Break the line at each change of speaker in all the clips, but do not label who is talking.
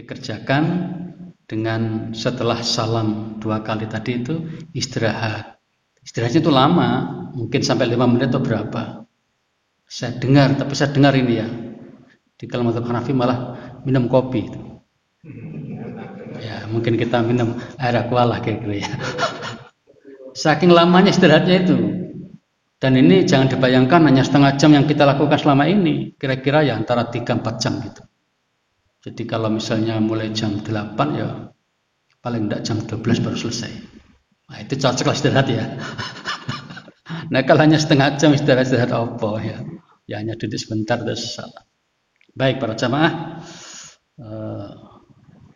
dikerjakan dengan setelah salam 2 kali tadi itu istirahat. Istirahatnya itu lama, mungkin sampai 5 menit atau berapa. Saya dengar ini ya. Di kalau mazhab Hanafi malah minum kopi itu. Ya, mungkin kita minum air aqua lah kira-kira ya. Saking lamanya istirahatnya itu. Dan ini jangan dibayangkan hanya setengah jam yang kita lakukan selama ini. Kira-kira ya antara 3-4 jam gitu. Jadi kalau misalnya mulai jam 8 ya paling enggak jam 12 baru selesai. Nah itu cocok istirahat ya. Nah kalau hanya setengah jam istirahat apa ya. Ya hanya duduk sebentar terus salah. Baik para jamaah.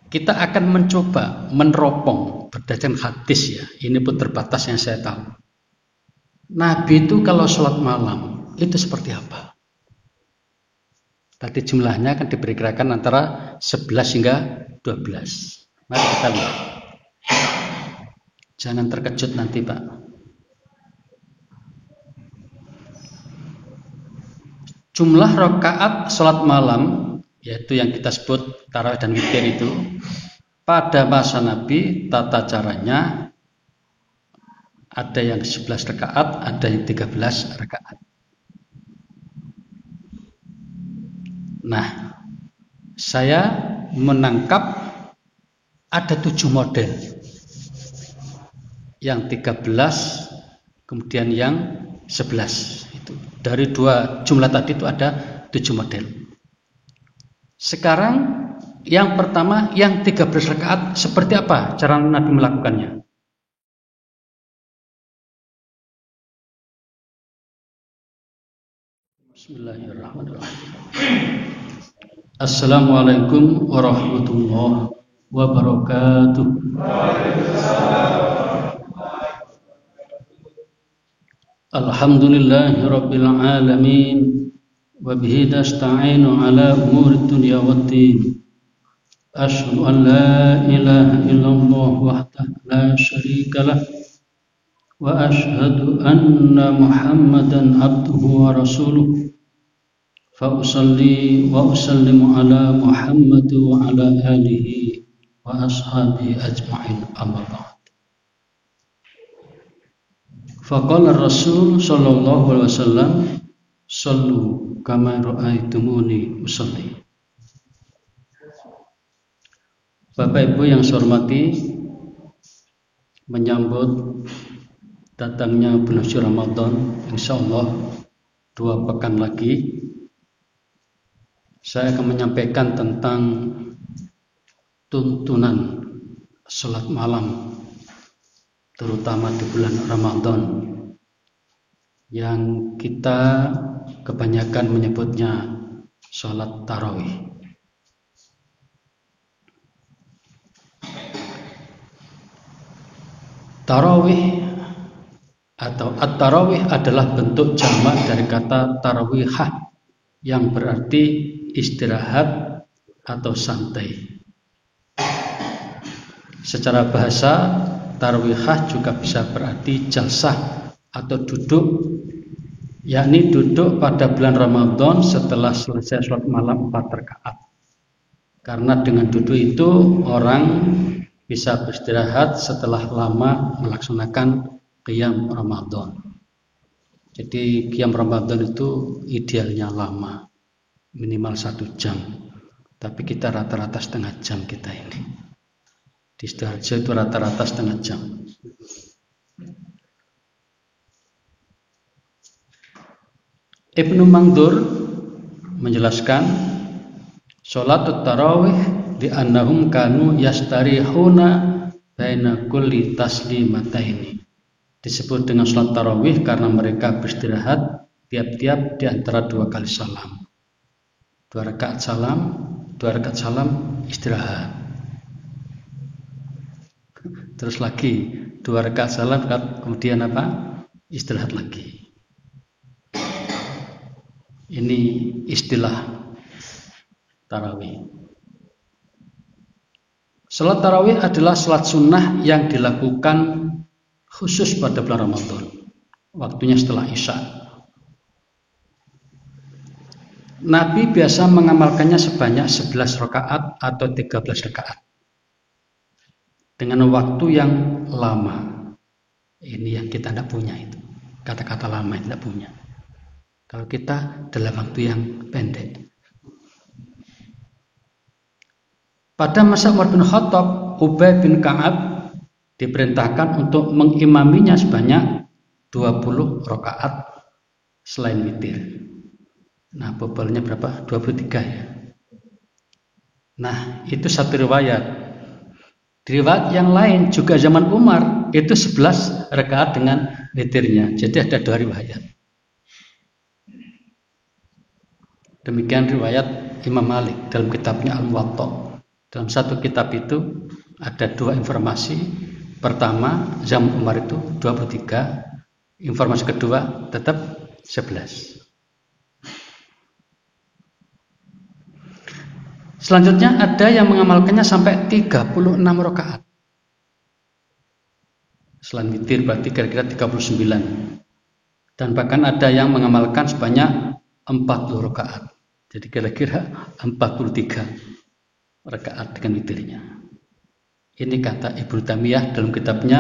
Kita akan mencoba meneropong berdasarkan hadis ya. Ini pun terbatas yang saya tahu. Nabi itu kalau sholat malam itu seperti apa? Tadi jumlahnya akan diperkirakan antara 11 hingga 12. Mari kita lihat. Jangan terkejut nanti Pak. Jumlah rakaat sholat malam, yaitu yang kita sebut tarawih dan witir itu, pada masa Nabi tata caranya ada yang 11 rakaat, ada yang 13 rakaat. Nah, saya menangkap ada 7 model. Yang 13, kemudian yang 11 itu. Dari 2 jumlah tadi itu ada 7 model. Sekarang yang pertama yang 13 rakaat seperti apa cara Nabi melakukannya? Bismillahirrahmanirrahim. Assalamualaikum warahmatullahi wabarakatuh. Alhamdulillahi rabbil alamin. Wa bihi nasta'inu ala umuri dunya waddin. Asyhadu an la ilaha illallah wahdahu la syarika lah. Wa asyhadu anna Muhammadan abduhu wa rasuluh. Fa usalli wa usallimu ala Muhammad wa ala alihi wa ashabihi ajma'in amma ba'd. Faqala Rasul sallallahu alaihi wasallam sallu kama ra'aitumuni usalli. Bapak Ibu yang saya hormati, menyambut datangnya bulan suci Ramadan, insyaallah 2 pekan lagi saya akan menyampaikan tentang tuntunan salat malam terutama di bulan Ramadan yang kita kebanyakan menyebutnya salat tarawih. Tarawih atau at-tarawih adalah bentuk jamak dari kata tarawihah yang berarti istirahat atau santai. Secara bahasa tarawihah juga bisa berarti jalsah atau duduk, yakni duduk pada bulan Ramadan setelah selesai sholat malam 4 rakaat. Karena dengan duduk itu orang bisa beristirahat setelah lama melaksanakan qiyam Ramadan. Jadi qiyam Ramadan itu idealnya lama, minimal 1 jam. Tapi kita rata-rata setengah jam kita ini. Di Sidoarjo itu rata-rata setengah jam. Ibnu Mangdur menjelaskan sholatut tarawih di annahum kanu yastarihuna baina kulli taslimataini. Disebut dengan sholat tarawih karena mereka beristirahat tiap-tiap di antara 2 kali salam. 2 rakaat salam, istirahat. Terus lagi 2 rakaat salam, kemudian apa? Istirahat lagi. Ini istilah tarawih. Salat tarawih adalah salat sunnah yang dilakukan khusus pada bulan Ramadan. Waktunya setelah Isya. Nabi biasa mengamalkannya sebanyak 11 rakaat atau 13 rakaat dengan waktu yang lama. Ini yang kita tidak punya, itu kata-kata lama yang tidak punya. Kalau kita dalam waktu yang pendek. Pada masa Umar bin Khattab, Ubay bin Ka'ab diperintahkan untuk mengimaminya sebanyak 20 rakaat selain witir. Nah, bobolnya berapa? 23 ya. Nah, itu satu riwayat. Di riwayat yang lain juga zaman Umar itu 11 rakaat dengan witirnya. Jadi ada 2 riwayat. Demikian riwayat Imam Malik dalam kitabnya Al-Muwatta. Dalam satu kitab itu ada 2 informasi. Pertama, zaman Umar itu 23. Informasi kedua tetap 11. Selanjutnya ada yang mengamalkannya sampai 36 rakaat. Selain witir berarti kira-kira 39. Dan bahkan ada yang mengamalkan sebanyak 40 rakaat. Jadi kira-kira 43 rakaat dengan witirnya. Ini kata Ibnu Taimiyah dalam kitabnya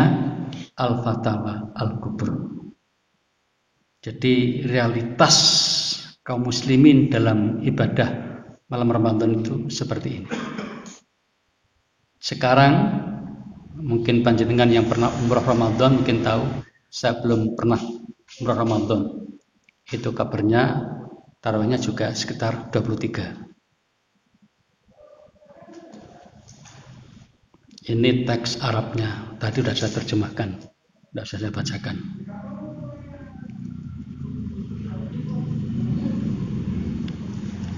Al-Fatawa Al-Kubur. Jadi realitas kaum muslimin dalam ibadah malam Ramadan itu seperti ini. Sekarang mungkin panjenengan yang pernah umrah Ramadan mungkin tahu, saya belum pernah umrah Ramadan. Itu kabarnya tarawihnya juga sekitar 23. Ini teks Arabnya, tadi sudah saya terjemahkan, sudah saya bacakan.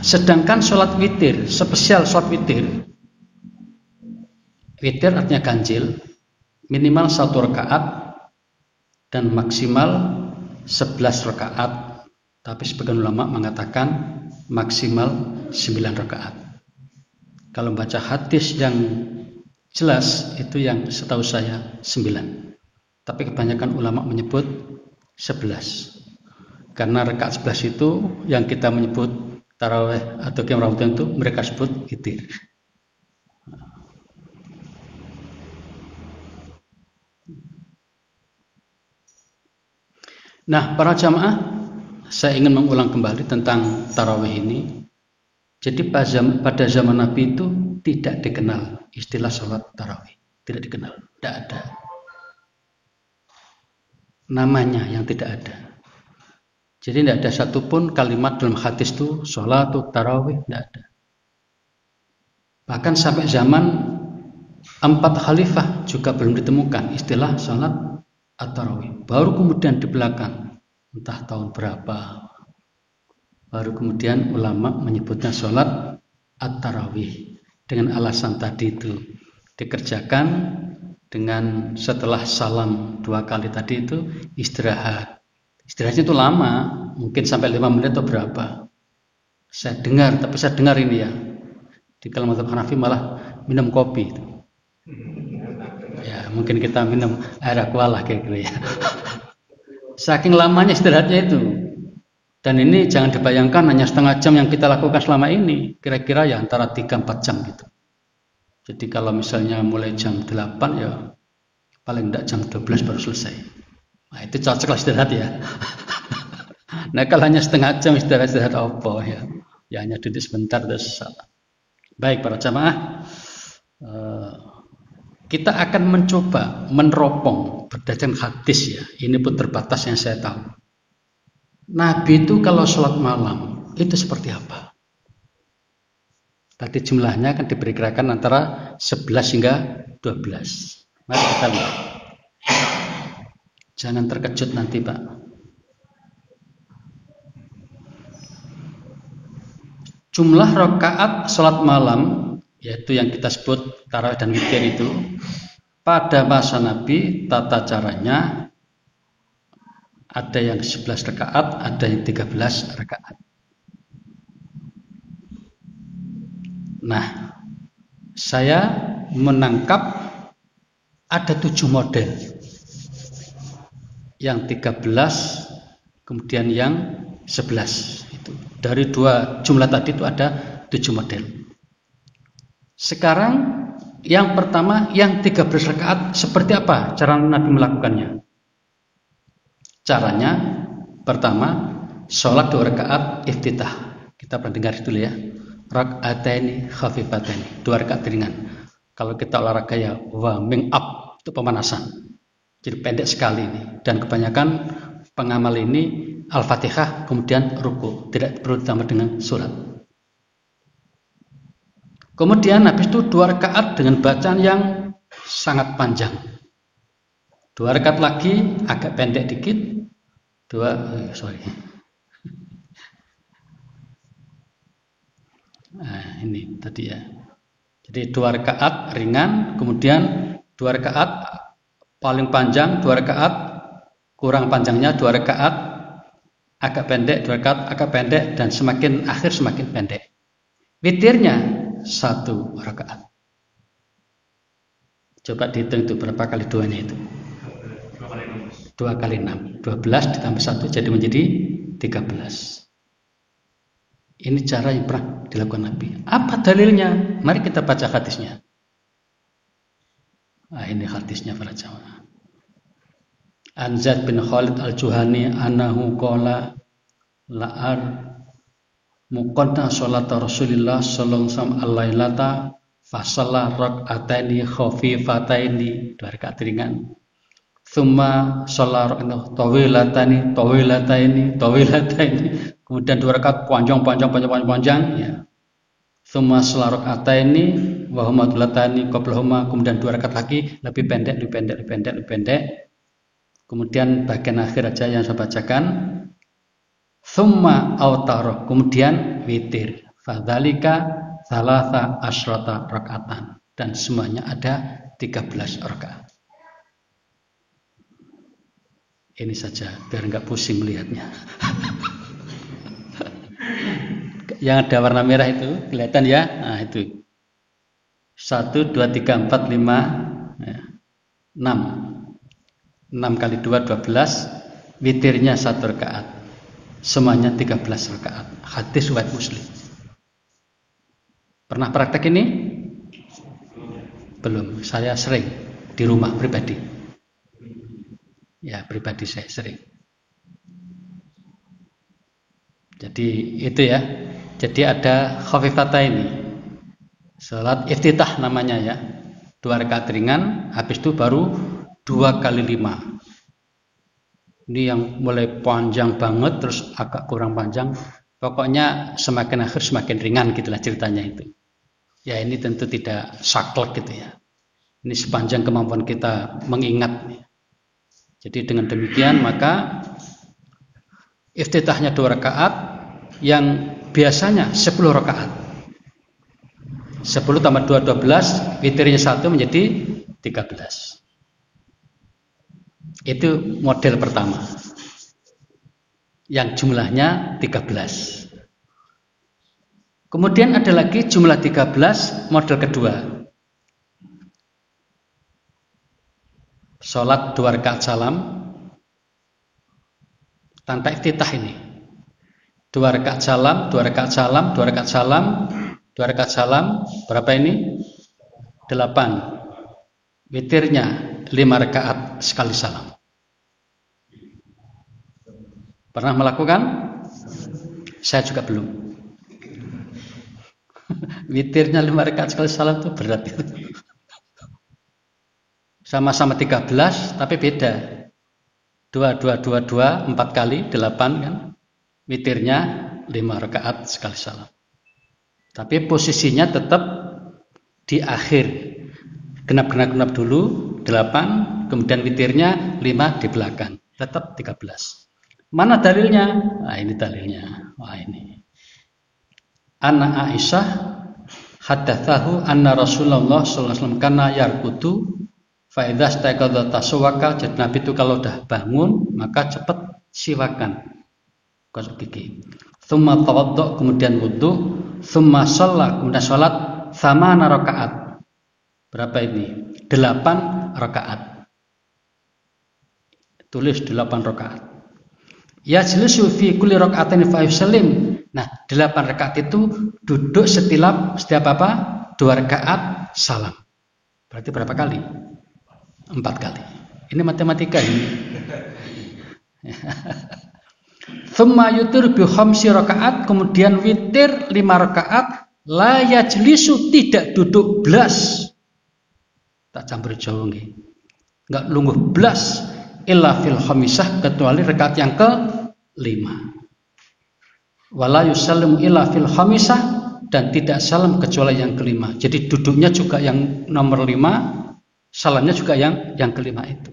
Sedangkan sholat witir, spesial sholat witir, witir artinya ganjil, minimal 1 rakaat dan maksimal 11 rakaat. Tapi sebagian ulama mengatakan maksimal 9 rakaat. Kalau baca hadis yang jelas itu yang setahu saya 9. Tapi kebanyakan ulama menyebut 11. Karena rakaat 11 itu yang kita menyebut tarawih atau qiyam Ramadan itu mereka sebut witir. Nah, para jamaah, saya ingin mengulang kembali tentang tarawih ini. Jadi pada zaman Nabi itu tidak dikenal istilah sholat tarawih, tidak dikenal, tidak ada. Namanya yang tidak ada. Jadi tidak ada satupun kalimat dalam hadis itu sholat tarawih, tidak ada. Bahkan sampai zaman 4 khalifah juga belum ditemukan istilah sholat at-tarawih. Baru kemudian di belakang, entah tahun berapa, baru kemudian ulama menyebutnya sholat at-tarawih dengan alasan tadi itu dikerjakan dengan setelah salam 2 kali tadi itu istirahat. Istirahatnya itu lama, mungkin sampai 5 menit atau berapa. Saya dengar, tapi saya dengar ini ya. Di kalau mazhab Hanafi malah minum kopi itu. Ya, mungkin kita minum air aqua lah kira-kira ya. Saking lamanya istirahatnya itu. Dan ini jangan dibayangkan hanya setengah jam yang kita lakukan selama ini. Kira-kira ya antara 3-4 jam gitu. Jadi kalau misalnya mulai jam 8 ya paling tidak jam 12 baru selesai. Nah, itu cocok istirahat ya. Nah, kalau hanya setengah jam istirahat apa ya? Ya hanya duduk sebentar terus. Baik para jamaah, kita akan mencoba meneropong berdasarkan hadis ya. Ini pun terbatas yang saya tahu. Nabi itu kalau sholat malam itu seperti apa? Tadi jumlahnya akan diperkirakan antara 11 hingga 12. Mari kita lihat. Jangan terkejut nanti Pak. Jumlah rakaat sholat malam, yaitu yang kita sebut tarawih dan witir itu, pada masa Nabi tata caranya ada yang 11 rakaat, ada yang 13 rakaat. Nah, saya menangkap ada 7 model. Yang 13, kemudian yang 11 itu. Dari dua jumlah tadi itu ada 7 model. Sekarang yang pertama, yang 13 rakaat seperti apa cara Nabi melakukannya? Caranya pertama, sholat 2 rakaat iftitah. Kita pernah dengar dulu ya. Rak'ataini khafifataini, 2 rakaat ringan. Kalau kita olahraga ya warming up, itu pemanasan. Jadi pendek sekali ini. Dan kebanyakan pengamal ini Al-Fatihah kemudian ruku, tidak perlu ditambah dengan surat. Kemudian habis itu 2 rakaat dengan bacaan yang sangat panjang. 2 rakaat lagi agak pendek dikit. Nah, ini tadi ya. Jadi 2 rakaat ringan, kemudian 2 rakaat paling panjang, 2 rakaat kurang panjangnya, 2 rakaat agak pendek, 2 rakaat agak pendek, dan semakin akhir semakin pendek. Witirnya 1 rakaat. Coba dihitung itu berapa kali 2-nya itu? 2 kali 6. 12 ditambah 1 jadi menjadi 13. Ini cara yang pernah dilakukan Nabi. Apa dalilnya? Mari kita baca hadisnya. Nah, ini hadisnya para jamaah. An Zaid bin Khalid al-Juhani annahu qala la'ar muqadda salat Rasulillah sallallahu alaihi wasallam al-lailata fa shalla rak'ataini khafifataini, 2 rakaat ringan. Tsumma shalla rak'ataini tawilataini. Kemudian 2 rakaat panjang ya. Tsumma shalla rak'ataini wa huma dulatani qablahuma, kemudian 2 rakaat lagi lebih pendek. Kemudian bagian akhir aja yang saya bacakan. Tsumma autara, kemudian witir. Fadzalika tsalatsa asyrata rakaatan, dan semuanya ada 13 rakaat. Ini saja biar enggak pusing melihatnya. Yang ada warna merah itu kelihatan ya. Nah, itu 1, 2, 3, 4, 5 ya. 6 kali 2 12, witirnya 1 rakaat. Semuanya 13 rakaat. Hadis riwayat Muslim. Pernah praktek ini? Belum. Saya sering di rumah pribadi. Ya, pribadi saya sering. Jadi itu ya. Jadi ada khafifataini. Salat iftitah namanya ya. 2 rakaat ringan, habis itu baru 2 kali 5. Ini yang mulai panjang banget terus agak kurang panjang. Pokoknya semakin akhir semakin ringan gitulah ceritanya itu. Ya ini tentu tidak saklek gitu ya. Ini sepanjang kemampuan kita mengingat. Jadi dengan demikian maka iftitahnya 2 rakaat yang biasanya 10 rakaat. 10 tambah 2 12, witirnya 1 menjadi 13. Itu model pertama. Yang jumlahnya 13. Kemudian ada lagi jumlah 13 model kedua. Salat 2 rakaat salam tanpa iftitah ini. 2 rakaat salam, 2 rakaat salam, 2 rakaat salam, 2 rakaat salam, berapa ini? 8. Witirnya 5 rakaat sekali salam. Pernah melakukan? Saya juga belum. Witirnya 5 rakaat sekali salam itu berat. Sama-sama 13 tapi beda. 2 4 kali 8 kan. Witirnya 5 rakaat sekali salam. Tapi posisinya tetap di akhir. Genap dulu 8, kemudian witirnya 5 di belakang. Tetap 13. Mana dalilnya? Nah, ini dalilnya. Wah, ini. Anna Aisyah haddatsahu anna Rasulullah sallallahu alaihi wasallam kana yarkutu fa idza istaqadha tasawwaka. Jadi Nabi itu kalau udah bangun maka cepat siwakan. Gosok gigi. Tsumma tawaddu, kemudian wudu, tsumma shalla, kemudian salat 8 rakaat. Berapa ini? 8 rakaat. Tulis 8 rakaat. Yajlisu fi kulli raka'atin fa yusallim. Nah, 8 rakaat itu duduk setiap apa? 2 rakaat salam. Berarti berapa kali? 4 kali. Ini matematika ini. Thumma yutir bi khamsi rakaat, kemudian witir 5 rakaat, la yajlisu, tidak duduk blas. Tak campur Jawa nggih. Enggak lungguh blas illa fil khamisah, kecuali rakaat yang ke-5. Wala yusallimu illa fil khamisah, dan tidak salam kecuali yang ke-5. Jadi duduknya juga yang nomor 5, salamnya juga yang ke-5 itu.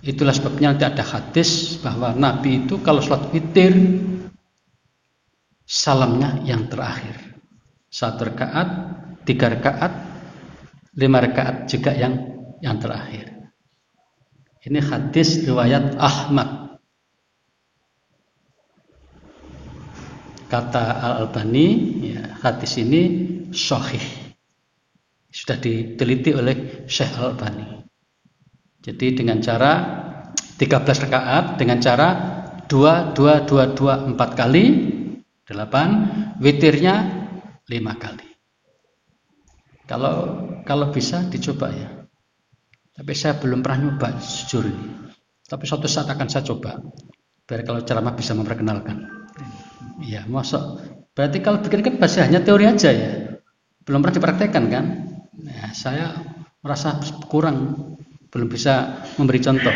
Itulah sebabnya nanti ada hadis bahwa Nabi itu kalau sholat witir salamnya yang terakhir. 1 rakaat, 3 rakaat, 5 rakaat juga yang terakhir. Ini hadis riwayat Ahmad. Kata Al-Albani, ya, hadis ini sahih. Sudah diteliti oleh Syekh Al-Albani. Jadi dengan cara 13 rakaat, dengan cara 2, 4 kali, 8, witirnya 5 kali. Kalau bisa dicoba ya. Tapi saya belum pernah nyoba jujur ini. Tapi suatu saat akan saya coba. Biar kalau ceramah bisa memperkenalkan. Ya, masuk. Berarti kalau bikin kan masih hanya teori aja ya. Belum pernah dipraktekkan kan? Nah, saya merasa kurang, belum bisa memberi contoh.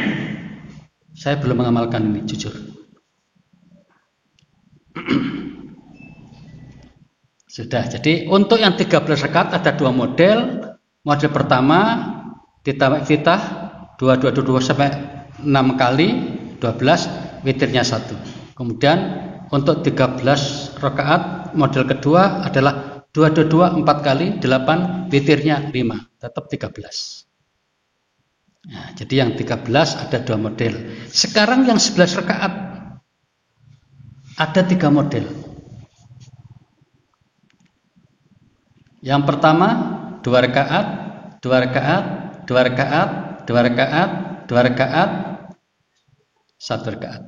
Saya belum mengamalkan ini, jujur. Sudah. Jadi untuk yang 13 rakaat ada 2 model. Model pertama ditambah iftitah 2 sampai 6 kali, 12, witirnya 1. Kemudian untuk 13 rakaat model kedua adalah 2 4 kali, 8, witirnya 5, tetap 13. Nah, jadi yang 13 ada 2 model. Sekarang yang 11 rakaat ada 3 model. Yang pertama 2 rakaat, 2 rakaat, 2 rakaat, 2 rakaat, 2 rakaat, 1 rakaat,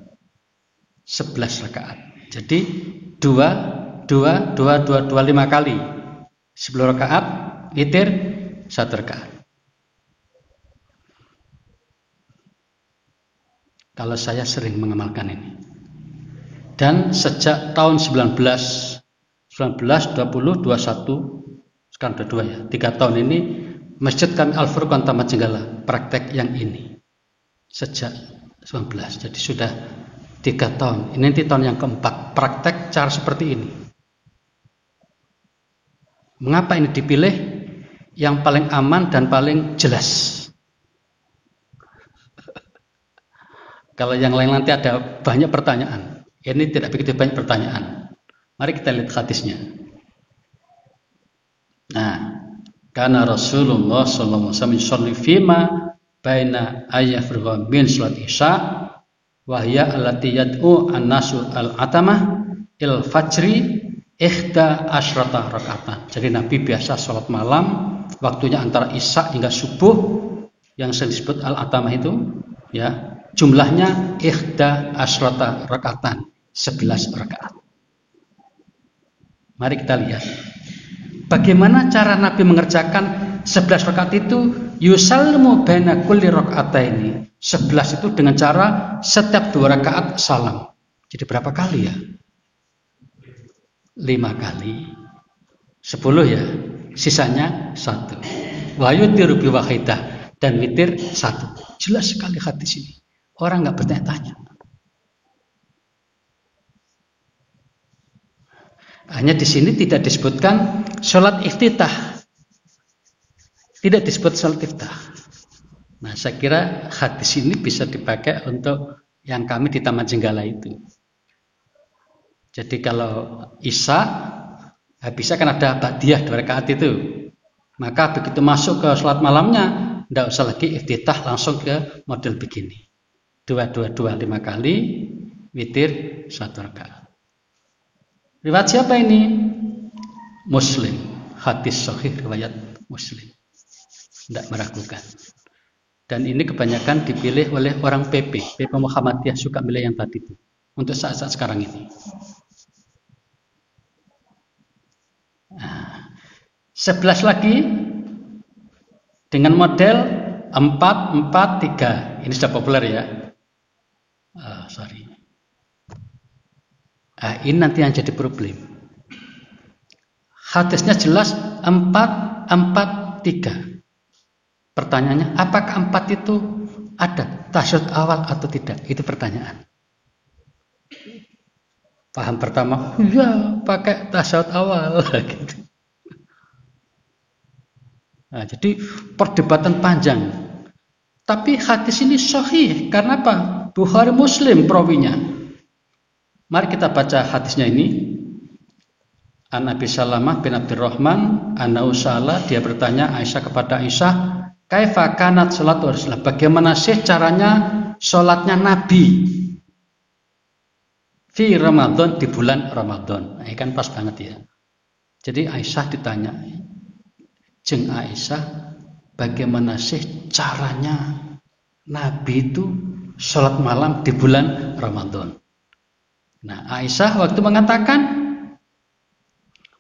11 rakaat. Jadi 2, 5 kali, 10 rakaat, witir 1 rakaat. Kalau saya sering mengamalkan ini. Dan sejak tahun 19, 20, 21, sekarang udah 2 ya, 3 tahun ini Masjid kami Al-Furqan Taman Jenggala praktek yang ini. Sejak 19, jadi sudah 3 tahun. Ini nanti tahun yang keempat praktek cara seperti ini. Mengapa ini dipilih? Yang paling aman dan paling jelas. Kalau yang lain nanti ada banyak pertanyaan. Ini tidak begitu banyak pertanyaan. Mari kita lihat hadisnya. Nah, karena Rasulullah sallallahu alaihi wasallam fima baina ayyafrugha min salat isya wa hiya allati yad'u an-nasu al-atamah il fajri ihda asyrata rakaatan. Jadi Nabi biasa salat malam waktunya antara isya hingga subuh yang sering disebut al-atamah itu ya. Jumlahnya ihda asyrata rakaatan, 11 rakaat. Mari kita lihat bagaimana cara Nabi mengerjakan 11 rakaat itu. Yusallimu baina kulli raka'ataini. 11 itu dengan cara setiap 2 rakaat salam. Jadi berapa kali ya? 5 kali. 10 ya. Sisanya 1. Wa yutiru bi wahidah, dan witir 1. Jelas sekali hadis ini. Orang enggak bertanya-tanya. Hanya di sini tidak disebutkan sholat iftitah. Tidak disebut sholat iftitah. Nah, saya kira hadis ini bisa dipakai untuk yang kami di Taman Jenggala itu. Jadi kalau isya, bisa kan ada ba'diyah 2 rakaat itu. Maka begitu masuk ke sholat malamnya, tidak usah lagi iftitah, langsung ke model begini. 2, 5 kali, witir 1 rakaat. Riwayat siapa ini? Muslim. Hadis sahih riwayat Muslim. Tidak meragukan. Dan ini kebanyakan dipilih oleh orang PP Muhammadiyah, suka milih yang tadi itu. untuk saat-saat sekarang ini. Nah, 11 lagi dengan model 4-4-3. Ini sudah populer ya. Ini nanti yang jadi problem. Hadisnya jelas 4-4-3. Pertanyaannya, apakah 4 itu ada tasyahud awal atau tidak? Itu pertanyaan. Paham pertama, ya pakai tasyahud awal gitu. Nah, jadi perdebatan panjang. Tapi hadis ini sahih karena apa? Bukhari Muslim perawinya. Mari kita baca hadisnya ini. An Abi Salamah bin Abdurrahman annahu sa'ala, dia bertanya Aisyah kepada Aisyah, kaifa kanat salatu Rasulullah? Bagaimana sih caranya salatnya Nabi fi Ramadan, di bulan Ramadan. Ini kan pas banget ya. Jadi Aisyah ditanya, Jeng Aisyah, bagaimana sih caranya Nabi itu sholat malam di bulan Ramadan? Nah, Aisyah waktu mengatakan,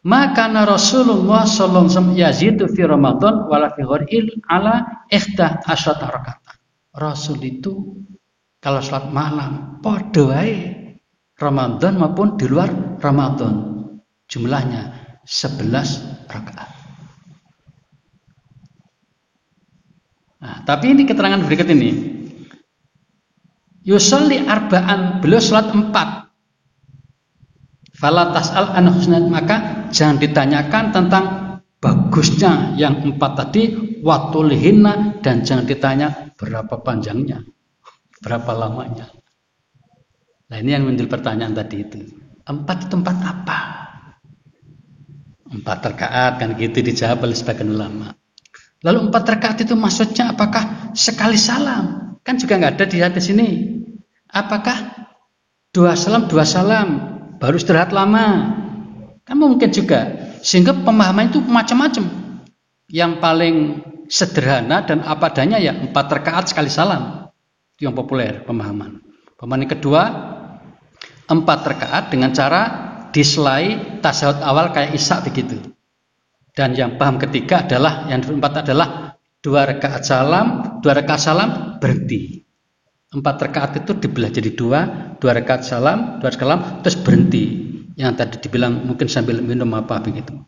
maka Rasulullah sallallahu alaihi wasallam yazidu fi Ramadan wala fi ghairil ala ihda asyata rakaat. Rasul itu kalau sholat malam padha wae Ramadan maupun di luar Ramadan, jumlahnya 11 rakaat. Nah, tapi ini keterangan berikut ini. Yusalli arba'an, beliau salat 4. Fala tas'al an husnat, maka jangan ditanyakan tentang bagusnya yang 4 tadi, watulihinna, dan jangan ditanya berapa panjangnya, berapa lamanya. Nah, ini yang muncul pertanyaan tadi itu. 4 itu 4 apa? 4 rakaat kan gitu dijawab oleh sebagian ulama. Lalu 4 rakaat itu maksudnya apakah sekali salam? Kan juga nggak ada di hadis ini. Apakah 2 salam baru istirahat lama? Kan mungkin juga. Sehingga pemahaman itu macam-macam. Yang paling sederhana dan apa adanya ya 4 rakaat sekali salam. Itu yang populer pemahaman. Pemahaman yang kedua, 4 rakaat dengan cara diselai tasyahud awal kayak Isya begitu. Dan yang paham ketiga adalah, yang keempat adalah 2 rakaat salam, 2 rakaat salam berhenti. 4 rakaat itu dibelah jadi 2 rakaat salam, 2 rakaat salam, terus berhenti. Yang tadi dibilang mungkin sambil minum apa begitu.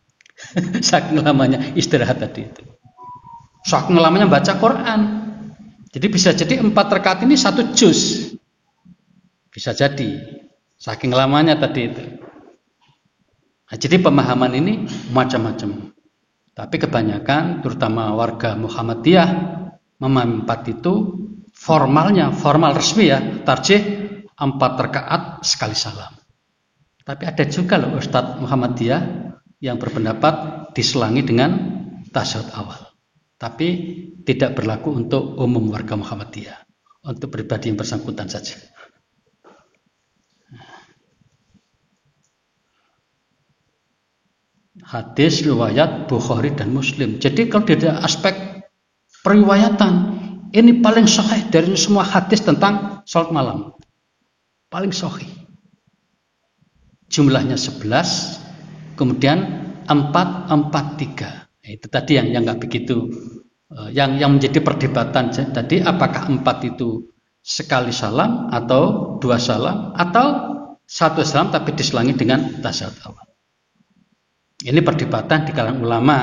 Saking lamanya istirahat tadi itu. Saking lamanya baca Quran. Jadi bisa jadi 4 rakaat ini 1 juz. Bisa jadi. Saking lamanya tadi itu. Nah, jadi pemahaman ini macam-macam. Tapi kebanyakan, terutama warga Muhammadiyah, memahami 4 itu formal resmi ya, tarjih 4 rakaat sekali salam. Tapi ada juga loh Ustadz Muhammadiyah yang berpendapat diselangi dengan tasyahud awal. Tapi tidak berlaku untuk umum warga Muhammadiyah, untuk pribadi yang bersangkutan saja. Hadis riwayat Bukhari dan Muslim. Jadi kalau dari aspek periwayatan, ini paling sahih dari semua hadis tentang salat malam. Paling sahih. Jumlahnya 11, kemudian 4-4-3. Itu tadi yang nggak begitu, yang menjadi perdebatan tadi, apakah 4 itu sekali salam atau 2 salam atau 1 salam tapi diselangi dengan tasyahud awal. Ini perdebatan di kalangan ulama.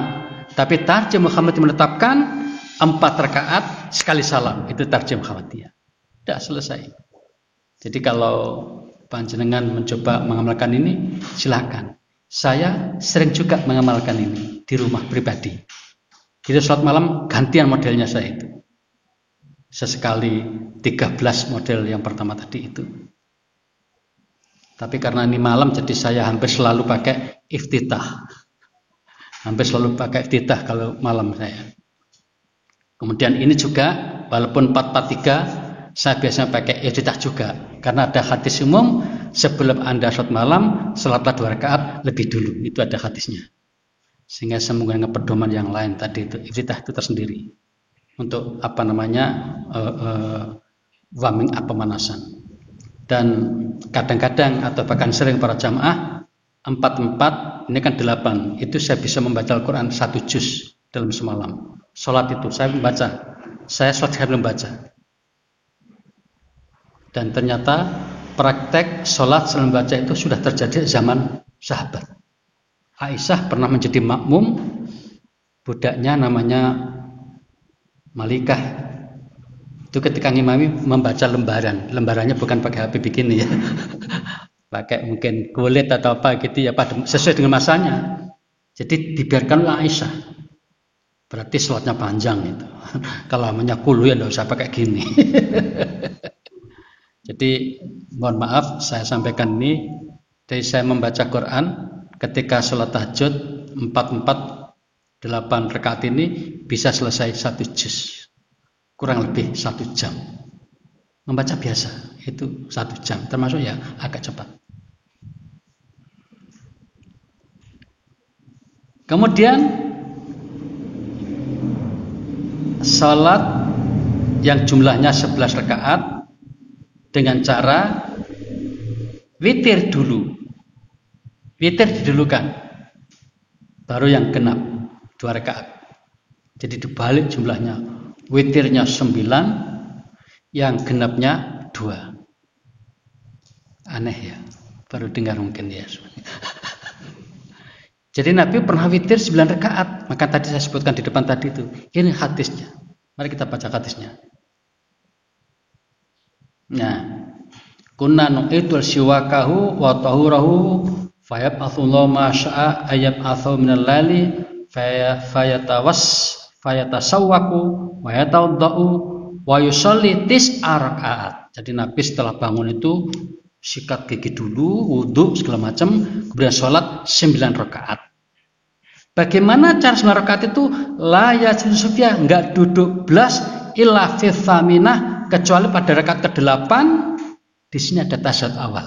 Tapi tarjih Muhammadiyah menetapkan 4 rakaat sekali salam. Itu tarjih Muhammadiyah. Sudah selesai. Jadi kalau panjenengan mencoba mengamalkan ini, silakan. Saya sering juga mengamalkan ini di rumah pribadi. Jadi sholat malam gantian modelnya saya itu. Sesekali 13 model yang pertama tadi itu. Tapi karena ini malam, jadi saya hampir selalu pakai iftitah. Hampir selalu pakai iftitah kalau malam saya. Kemudian ini juga, walaupun 4-4-3, saya biasanya pakai iftitah juga. Karena ada hadis umum, sebelum Anda sholat malam, sholatlah 2 rakaat lebih dulu. Itu ada hadisnya. Sehingga saya menggunakan pedoman yang lain tadi itu. Iftitah itu tersendiri. Untuk warming up, pemanasan. Dan kadang-kadang atau bahkan sering para jamaah 4 ini kan 8, itu saya bisa membaca Al-Quran 1 juz dalam semalam. Sholat itu saya membaca, saya sholat saya belum baca. Dan ternyata praktek sholat sambil membaca itu sudah terjadi zaman sahabat. Aisyah pernah menjadi makmum, budaknya namanya Malikah. Itu ketika ngimami membaca lembarannya bukan pakai HP begini ya, pakai mungkin kulit atau apa gitu ya, sesuai dengan masanya. Jadi dibiarkan oleh Aisyah, berarti sholatnya panjang itu. Kalau namanya kulu ya nggak usah pakai gini. Jadi mohon maaf saya sampaikan ini, dari saya membaca Quran ketika sholat tahajud 8 rakaat ini bisa selesai 1 juz. Kurang lebih 1 jam. Membaca biasa itu 1 jam, termasuk ya agak cepat. Kemudian salat yang jumlahnya 11 rakaat dengan cara witir dulu. Witir didulukan, baru yang genap 2 rakaat. Jadi dibalik jumlahnya. Witirnya 9, yang genapnya 2. Aneh ya, baru dengar mungkin ya. Jadi Nabi pernah witir 9 rakaat. Maka tadi saya sebutkan di depan tadi itu. Ini hadisnya. Mari kita baca hadisnya. Nah, kunna nu'idul siwakahu wa tahurahu fayab'atsullahu ma syaa ayyab'atsu minal laili fayatasawwaku wa yatawaddau wa yusalli tis'a rakaat. Jadi Nabi setelah bangun itu sikat gigi dulu, wudhu segala macam, kemudian sholat 9 rakaat. Bagaimana cara 9 rakaat itu? La yajlisu fiha, enggak duduk belas illa fi tsaminah, kecuali pada rakaat ke-8. Di sini ada tasyahud awal.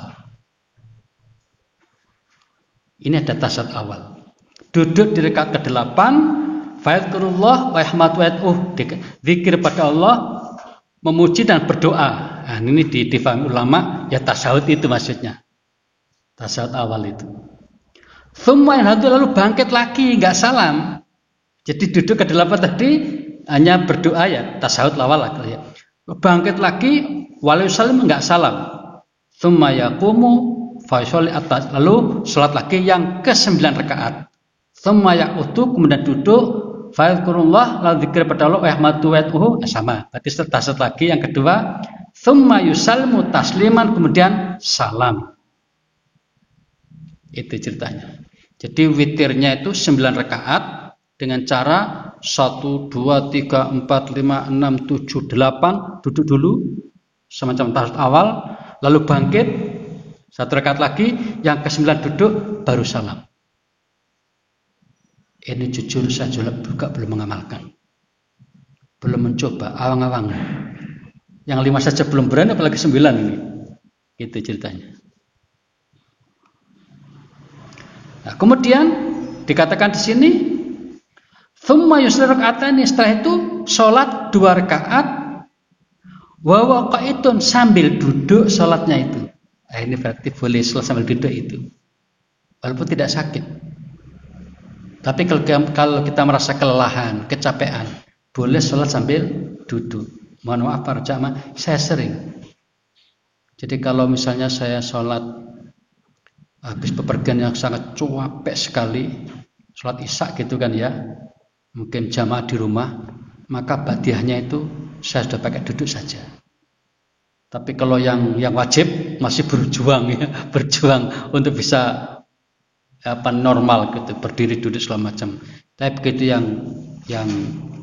Ini ada tasyahud awal. Duduk di rakaat ke-8, fa'idkurullah wa yahmadu zikir pada Allah, memuji dan berdoa. Nah, ini difahami ulama ya tasyahud itu maksudnya. Tasyahud awal itu. Tsumma yanhadu, lalu bangkit lagi, enggak salam. Jadi duduk ke-8 tadi hanya berdoa ya, tasyahud awal ya. Bangkit lagi walau salam enggak salam. Tsumma yaqumu fa yusalli atas, lalu salat lagi yang ke-9 rakaat. Tsumma yaqutu, kemudian duduk, fa'idkurullah, lalu zikir pada Allah, ahmadu wa'atuhu, sama. Berarti tasyahud lagi yang kedua, tsumma yusallimu tasliman, kemudian salam. Itu ceritanya. Jadi witirnya itu 9 rakaat dengan cara 1, 2, 3, 4, 5, 6, 7, 8 duduk dulu semacam tasyahud awal, lalu bangkit 1 rakaat lagi, yang ke-9 duduk baru salam. Ini jujur saya juga belum mengamalkan, belum mencoba, awang-awang. Yang 5 saja belum berani, apalagi 9 ini. Itu ceritanya. Nah, kemudian dikatakan di sini, tsumma yusalli raka'ataini, setelah itu sholat 2 rakaat, wa waqa'itun, sambil duduk sholatnya itu. Nah, ini berarti boleh sholat sambil duduk itu, walaupun tidak sakit. Tapi kalau kita merasa kelelahan, kecapean, boleh sholat sambil duduk. Mohon maaf para jamaah, saya sering. Jadi kalau misalnya saya sholat habis bepergian yang sangat capek sekali, sholat isya gitu kan ya, mungkin jamaah di rumah, maka badiahnya itu saya sudah pakai duduk saja. Tapi kalau yang wajib masih berjuang ya, berjuang untuk bisa normal gitu, berdiri duduk segala macam. Tapi begitu yang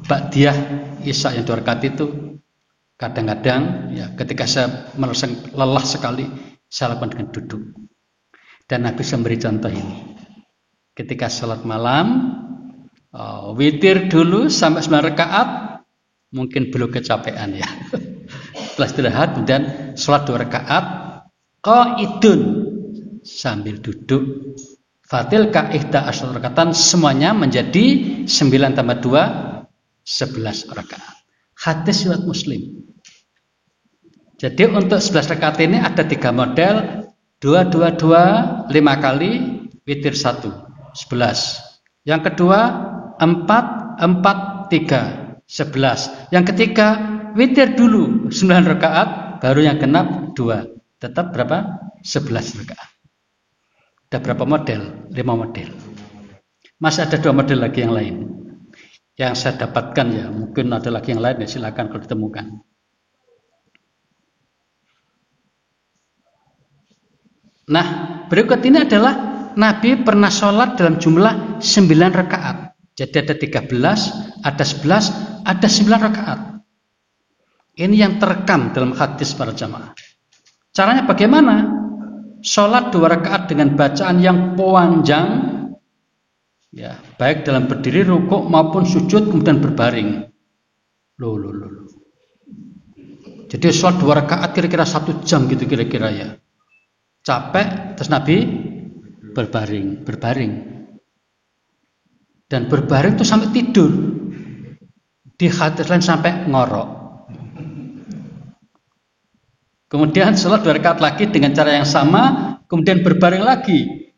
ba'diyah isya yang 2 rakaat itu, kadang-kadang ya ketika saya merasa lelah sekali, saya lakukan dengan duduk. Dan Nabi memberi contoh ini. Ketika sholat malam, witir dulu sampai 9 rakaat, mungkin belum kecapean ya. Setelah istirahat, kemudian sholat 2 rakaat, qaidun, sambil duduk. Fatilka ihda asyara rakaatan, semuanya menjadi 9 tambah 2, 11 rakaat. Hadis riwayat Muslim. Jadi untuk 11 rakaat ini ada 3 model, 2 2 2 5 kali witir 1 11. Yang kedua 4 4 3 11. Yang ketiga witir dulu 9 rakaat, baru yang genap 2. Tetap berapa? 11 rakaat. Ada berapa model? 5 model. Masih ada 2 model lagi yang lain yang saya dapatkan ya. Mungkin ada lagi yang lain ya, silakan kalau ditemukan. Nah, berikut ini adalah Nabi pernah sholat dalam jumlah 9 rakaat. Jadi ada 13, ada 11, ada 9 rakaat. Ini yang terekam dalam hadis para jamaah. Caranya bagaimana? Sholat 2 rakaat dengan bacaan yang panjang, ya, baik dalam berdiri, rukuk maupun sujud, kemudian berbaring. Loh. Jadi sholat 2 rakaat kira-kira 1 jam gitu kira-kira ya. Capek, terus Nabi berbaring. Dan berbaring itu sampai tidur. Di hadis lain sampai ngorok. Kemudian sholat 2 rakaat lagi dengan cara yang sama, kemudian berbaring lagi.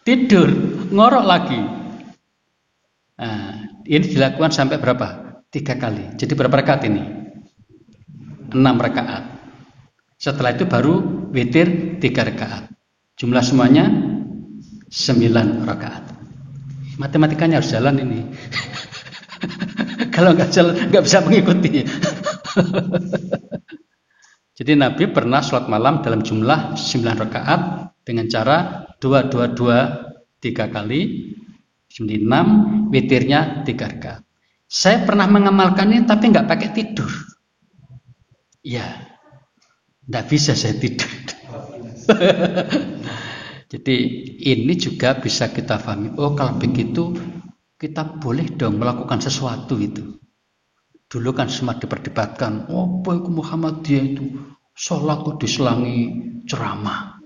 Tidur, ngorok lagi. Nah, ini dilakukan sampai berapa? 3 kali. Jadi berapa rakaat ini? 6 rakaat. Setelah itu baru witir 3 rakaat. Jumlah semuanya 9 rakaat. Matematikanya harus jalan ini. Kalau nggak jalan, nggak bisa mengikuti. Jadi Nabi pernah sholat malam dalam jumlah 9 rakaat dengan cara 2 3 kali, 6, witirnya 3 rakaat. Saya pernah mengamalkan ini tapi nggak pakai tidur. Ya, nggak bisa saya tidur. Jadi ini juga bisa kita pahami. Oh, kalau begitu kita boleh dong melakukan sesuatu itu. Dulu kan sempat diperdebatkan, apa itu Muhammadiyah itu sholat kok diselangi ceramah.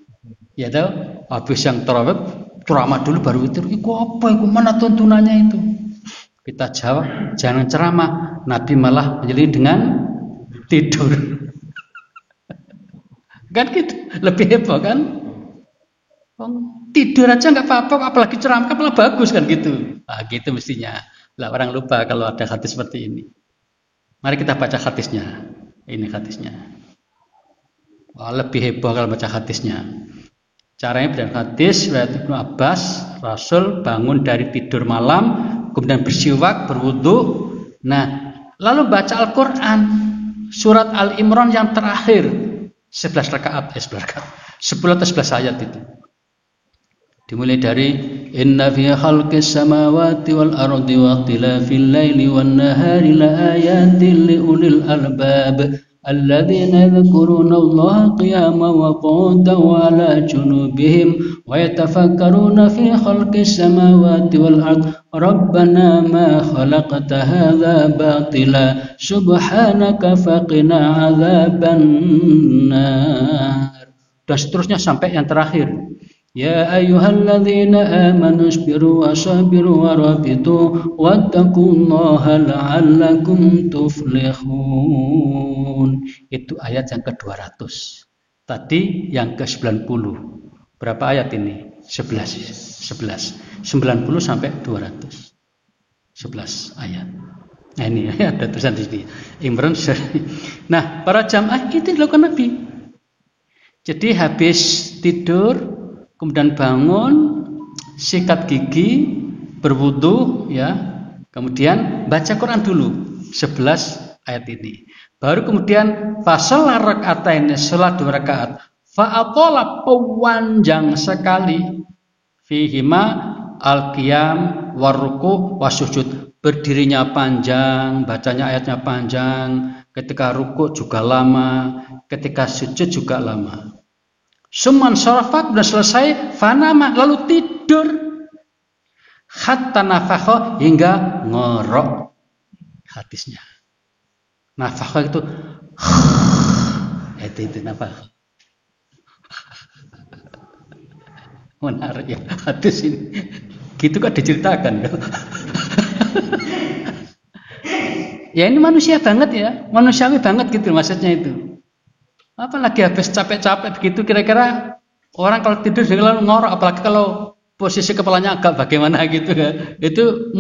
Ya tahu, habis yang tarawih ceramah dulu baru witir. Iku apa? Iku mana tuntunannya itu? Kita jawab, jangan ceramah. Nabi malah menyelingi dengan tidur. Kan gitu, lebih heboh kan? Tidur aja nggak apa-apa, apalagi ceramah, malah bagus kan gitu. Nah, gitu mestinya. Lah orang lupa kalau ada hadis seperti ini. Mari kita baca hadisnya. Ini hadisnya. Wah, lebih heboh kalau baca hadisnya. Caranya berdasarkan hadis riwayat Ibnu Abbas, Rasul bangun dari tidur malam, kemudian bersiwak, berwudu. Nah, lalu baca Al-Qur'an, surat Al-Imran yang terakhir, 11 rakaat, 11 rakaat. 10 atau 11 ayat itu. Dimulai dari inna fi khalqis samawati wal ardi wa ikhtilafil laili wan nahari la ayatin li ulil albab alladzina yadhkuruna Allaha qiyaman wa qu'udan wa 'ala junubihim wa yatafakkaruna fi khalqis samawati wal ardi rabbana ma khalaqta hadza batila subhanaka faqina 'adzaban nar. Dan seterusnya sampai yang terakhir. Ya ayyuhalladzina amanu isbiru wasabiru warabitu wattaqullaha la'allakum tuflihun. Itu ayat yang ke-200. Tadi yang ke-90. Berapa ayat ini? 11. 90 sampai 200. 11 ayat. Nah ini ada tulisan di sini. Imran. Nah, para jamaah itu dilakukan Nabi. Jadi habis tidur, kemudian bangun, sikat gigi, berwudu, ya, kemudian baca Quran dulu 11 ayat ini. Baru kemudian fasalla raka'ataini, salat 2 rakaat. Fa'atola panjang sekali fihima al-qiyam waruku wasujud. Berdirinya panjang, bacanya ayatnya panjang, ketika ruku juga lama, ketika sujud juga lama. Suman sarafat sudah selesai, fanama lalu tidur, hatta nafakha hingga ngorok. Hadisnya. Nafakha itu nafakha. Menarik ya hadis ini. Gitu kan diceritakan. ya ini manusia banget ya, manusiawi banget gitu maksudnya itu. Apalagi habis capek-capek begitu kira-kira orang kalau tidur dengan ngorok, apalagi kalau posisi kepalanya agak bagaimana gitu ya, itu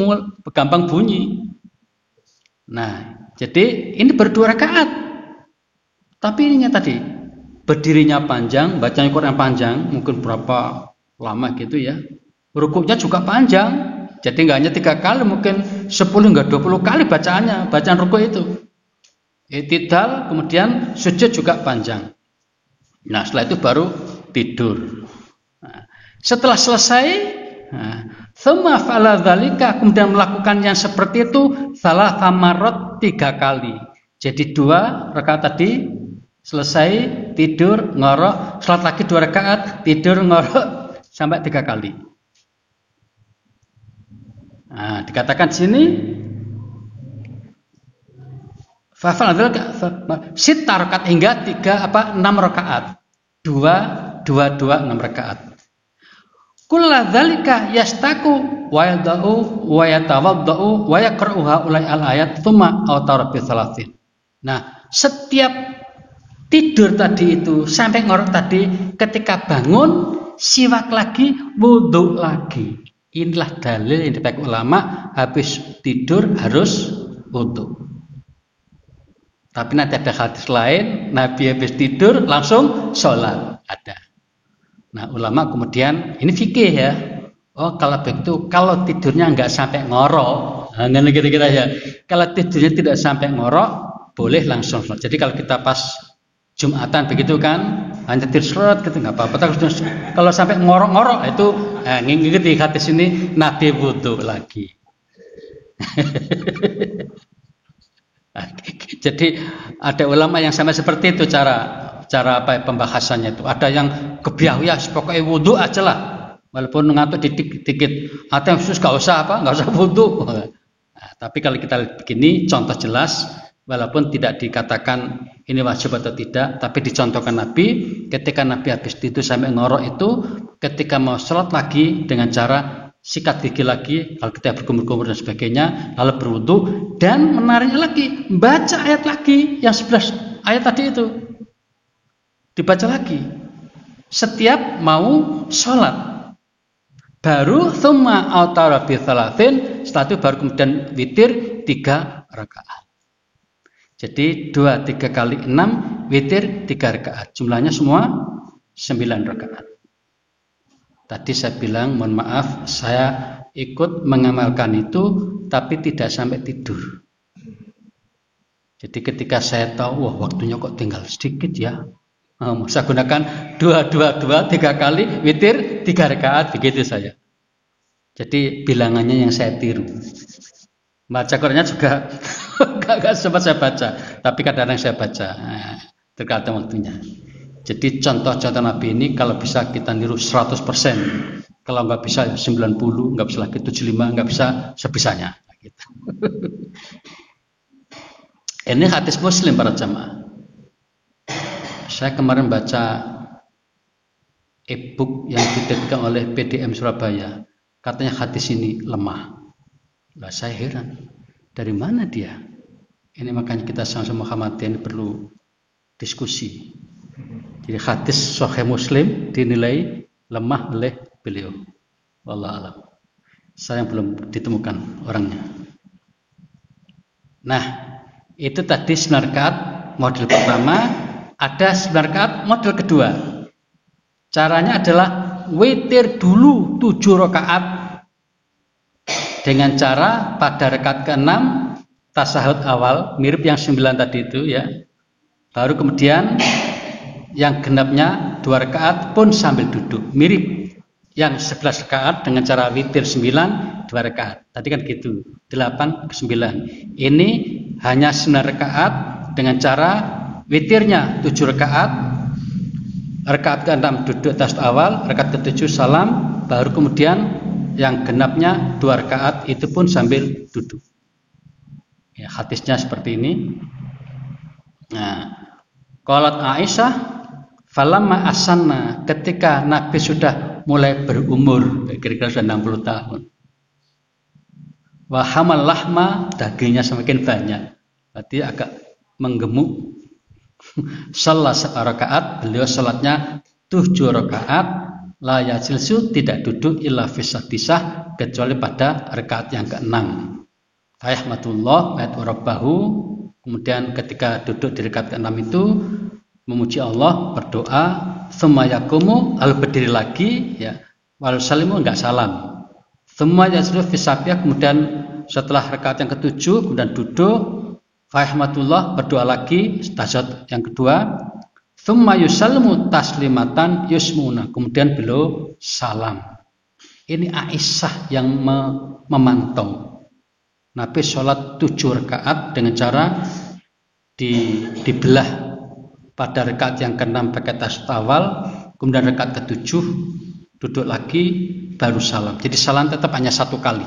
gampang bunyi. Nah, jadi ini berdua rakaat. Tapi ininya tadi berdirinya panjang, bacanya Quran panjang, mungkin berapa lama gitu ya. Rukuknya juga panjang. Jadi nggak hanya 3 kali, mungkin 10 nggak 20 kali bacaan rukuk itu. I'tidal, kemudian sujud juga panjang. Nah, setelah itu baru tidur. Nah, setelah selesai, tsumma fa'ala dzalika, kemudian melakukan yang seperti itu salah marrat 3 kali. Jadi 2 rakaat tadi selesai tidur ngorok, salat lagi 2 rakaat tidur ngorok sampai 3 kali. Nah, dikatakan sini fa'al sita rakaat hingga 6 rakaat. 2 6 rakaat. Kulla dzalika yastaku wa yadau wa yatawaddau wa yaqra'u haula'i al-ayat tsumma awtara bi salatin. Nah, setiap tidur tadi itu sampai ngorok tadi, ketika bangun siwak lagi, wudu lagi. Inilah dalil yang dipakai ulama, habis tidur harus wudu. Tapi nanti ada hadis lain, Nabi habis tidur langsung sholat, ada. Nah, ulama kemudian ini fikih ya. Oh, kalau begitu, kalau tidurnya nggak sampai ngorok, nah, kira-kira ya. Kalau tidurnya tidak sampai ngorok, boleh langsung sholat. Jadi kalau kita pas Jumatan begitu kan, hanya tidur sholat gitu nggak apa-apa. Kalau sampai ngorok-ngorok itu, ngikuti hadis ini, Nabi wudu lagi. Jadi ada ulama yang sama seperti itu cara apa pembahasannya itu. Ada yang kebiau ya, pokoknya wudu aja lah. Walaupun ngantuk dikit-dikit, atau khusus nggak usah wudu. Nah, tapi kalau kita lihat begini, contoh jelas, walaupun tidak dikatakan ini wajib atau tidak, tapi dicontohkan Nabi, ketika Nabi habis tidur sampai ngorok itu, ketika mau sholat lagi dengan cara sikat gigi lagi, kalau kita berkumur-kumur dan sebagainya, lalu berwudu, dan menariknya lagi, baca ayat lagi, yang 11 ayat tadi itu, dibaca lagi, setiap mau sholat. Baru tsumma autara bi salatin, setelah itu baru kemudian witir 3 rakaat. Jadi 2 3 kali 6 witir 3 rakaat. Jumlahnya semua 9 rakaat. Tadi saya bilang mohon maaf, saya ikut mengamalkan itu tapi tidak sampai tidur. Jadi ketika saya tahu wah waktunya kok tinggal sedikit ya, saya gunakan 2 3 kali witir 3 rakaat begitu saya. Jadi bilangannya yang saya tiru. Baca Qurannya juga gak sempat saya baca, tapi kadang-kadang saya baca. Nah, tergantung waktunya. Jadi contoh-contoh Nabi ini kalau bisa kita niru 100%. Kalau nggak bisa 90, nggak bisa lagi 75, nggak bisa sebisanya. Gitu. Ini hadis Muslim para jamaah. Saya kemarin baca e-book yang diterbitkan oleh PDM Surabaya. Katanya hadis ini lemah. Lah saya heran. Dari mana dia? Ini makanya kita sama-sama Muhammadiyah perlu diskusi. Jadi hadis Sahih Muslim dinilai lemah oleh beliau. Wallahu a'lam. Saya belum ditemukan orangnya. Nah, itu tadi 9 rakaat model pertama, ada 9 rakaat model kedua. Caranya adalah witir dulu 7 rakaat dengan cara pada rakaat ke-6 tasahud awal mirip yang 9 tadi itu ya. Baru kemudian yang genapnya 2 rakaat pun sambil duduk, mirip yang 11 rakaat dengan cara witir 9 2 rakaat. Tadi kan gitu, 8 ke 9. Ini hanya 9 rakaat dengan cara witirnya 7 rakaat. Rakaat ke-6 duduk tasahud awal, rakaat ke-7 salam, baru kemudian yang genapnya 2 rakaat itu pun sambil duduk. Ya, hadisnya seperti ini. Nah, qalat Aisyah, falamma asanna, ketika Nabi sudah mulai berumur, kira-kira sudah 60 tahun. Wa hamal lahma, dagingnya semakin banyak. berarti agak menggemuk. Salat rakaat, beliau salatnya 7 rakaat, la yajlisu, tidak duduk illa fi sadisah, kecuali pada rakaat yang ke-6. Fayahmatullah wa rabbahu, kemudian ketika duduk di rakaat ke-6 itu memuji Allah, berdoa, tsumma yaqumu, lalu berdiri lagi ya, wal salimu, enggak salam. Tsumma yajlisu fi sabiyah, kemudian setelah rakaat yang ke-7 kemudian duduk, fayahmatullah, berdoa lagi, tasyahud yang kedua, tsumma yusallimu taslimatan yusmuna, kemudian beliau salam. Ini Aisyah yang memantau. Nabi sholat 7 rakaat dengan cara dibelah. Pada rakaat yang ke-6 pakai tasyahud awal, kemudian rakaat ke-7 duduk lagi baru salam. Jadi salam tetap hanya 1 kali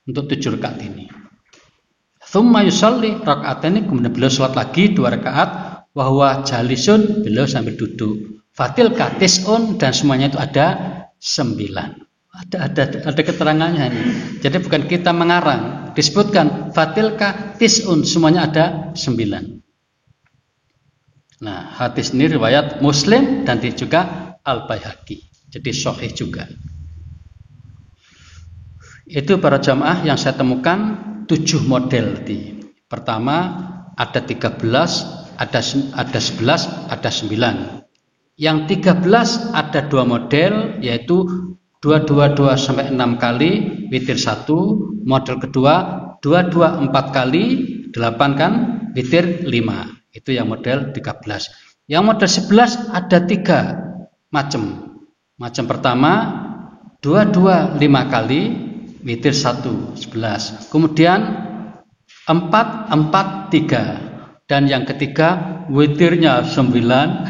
untuk 7 rakaat ini. Tsumma yusalli raka'ataini, kemudian beliau sholat lagi 2 rakaat, wa huwa jalisun, beliau sambil duduk. Fatil katis'un, dan semuanya itu ada 9. Ada keterangannya ini. Jadi bukan kita mengarang, disebutkan fatil katis'un, semuanya ada 9. Nah, hadis ini riwayat Muslim dan juga Al-Baihaqi. Jadi sahih juga. Itu para jamaah yang saya temukan 7 model. Pertama ada 13, ada 11, ada 9. Yang 13 ada 2 model, yaitu 2 sampai 6 kali witir 1. Model kedua 2 4 kali 8 kan witir 5. Itu yang model 13. Yang model 11 ada 3 macam. Macam pertama 2 5 kali witir 1 11. Kemudian 4 4 3. Dan yang ketiga witirnya 9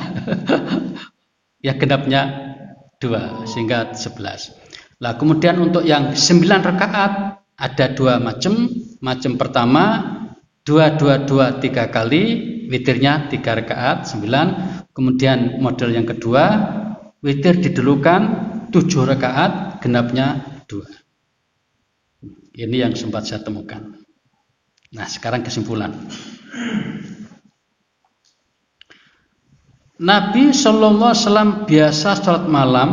ya genapnya 2 sehingga 11. Lah kemudian untuk yang 9 rakaat ada 2 macam. Macam pertama 2 3 kali witirnya 3 rakaat 9. Kemudian model yang kedua witir didulukan 7 rakaat genapnya 2. Ini yang sempat saya temukan. Nah, sekarang kesimpulan. Nabi Shallallahu Alaihi Wasallam biasa sholat malam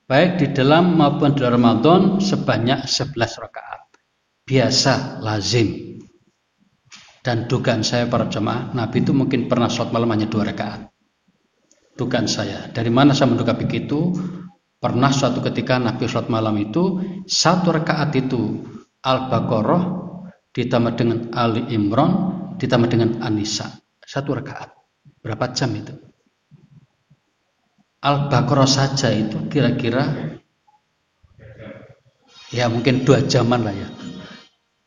baik di dalam maupun di luar Ramadan sebanyak 11 rakaat. Biasa, lazim. Dan dugaan saya para jemaah, Nabi itu mungkin pernah sholat malam hanya 2 rakaat. Dugaan saya. Dari mana saya menduga begitu? Pernah suatu ketika Nabi sholat malam itu 1 rakaat itu Al-Baqarah ditambah dengan Ali Imran ditambah dengan An-Nisa. 1 rakaat. Berapa jam itu? Al-Baqarah saja itu kira-kira ya mungkin 2 jaman lah ya.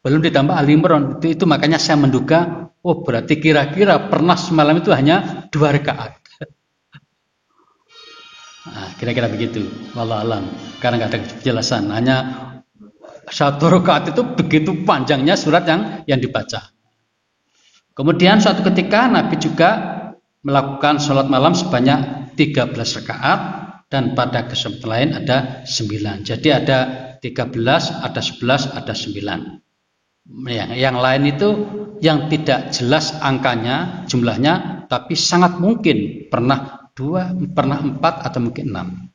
Belum ditambah Ali Imran. Itu makanya saya menduga, oh berarti kira-kira pernah semalam itu hanya 2 rakaat. Nah, kira-kira begitu. Wallahu alam. Karena nggak ada kejelasan. Hanya 1 rakaat itu begitu panjangnya surat yang dibaca. Kemudian suatu ketika Nabi juga melakukan sholat malam sebanyak 13 rakaat dan pada kesempatan lain ada 9. Jadi ada 13, ada 11, ada 9. Yang lain itu yang tidak jelas angkanya, jumlahnya, tapi sangat mungkin pernah 2, pernah 4 atau mungkin 6.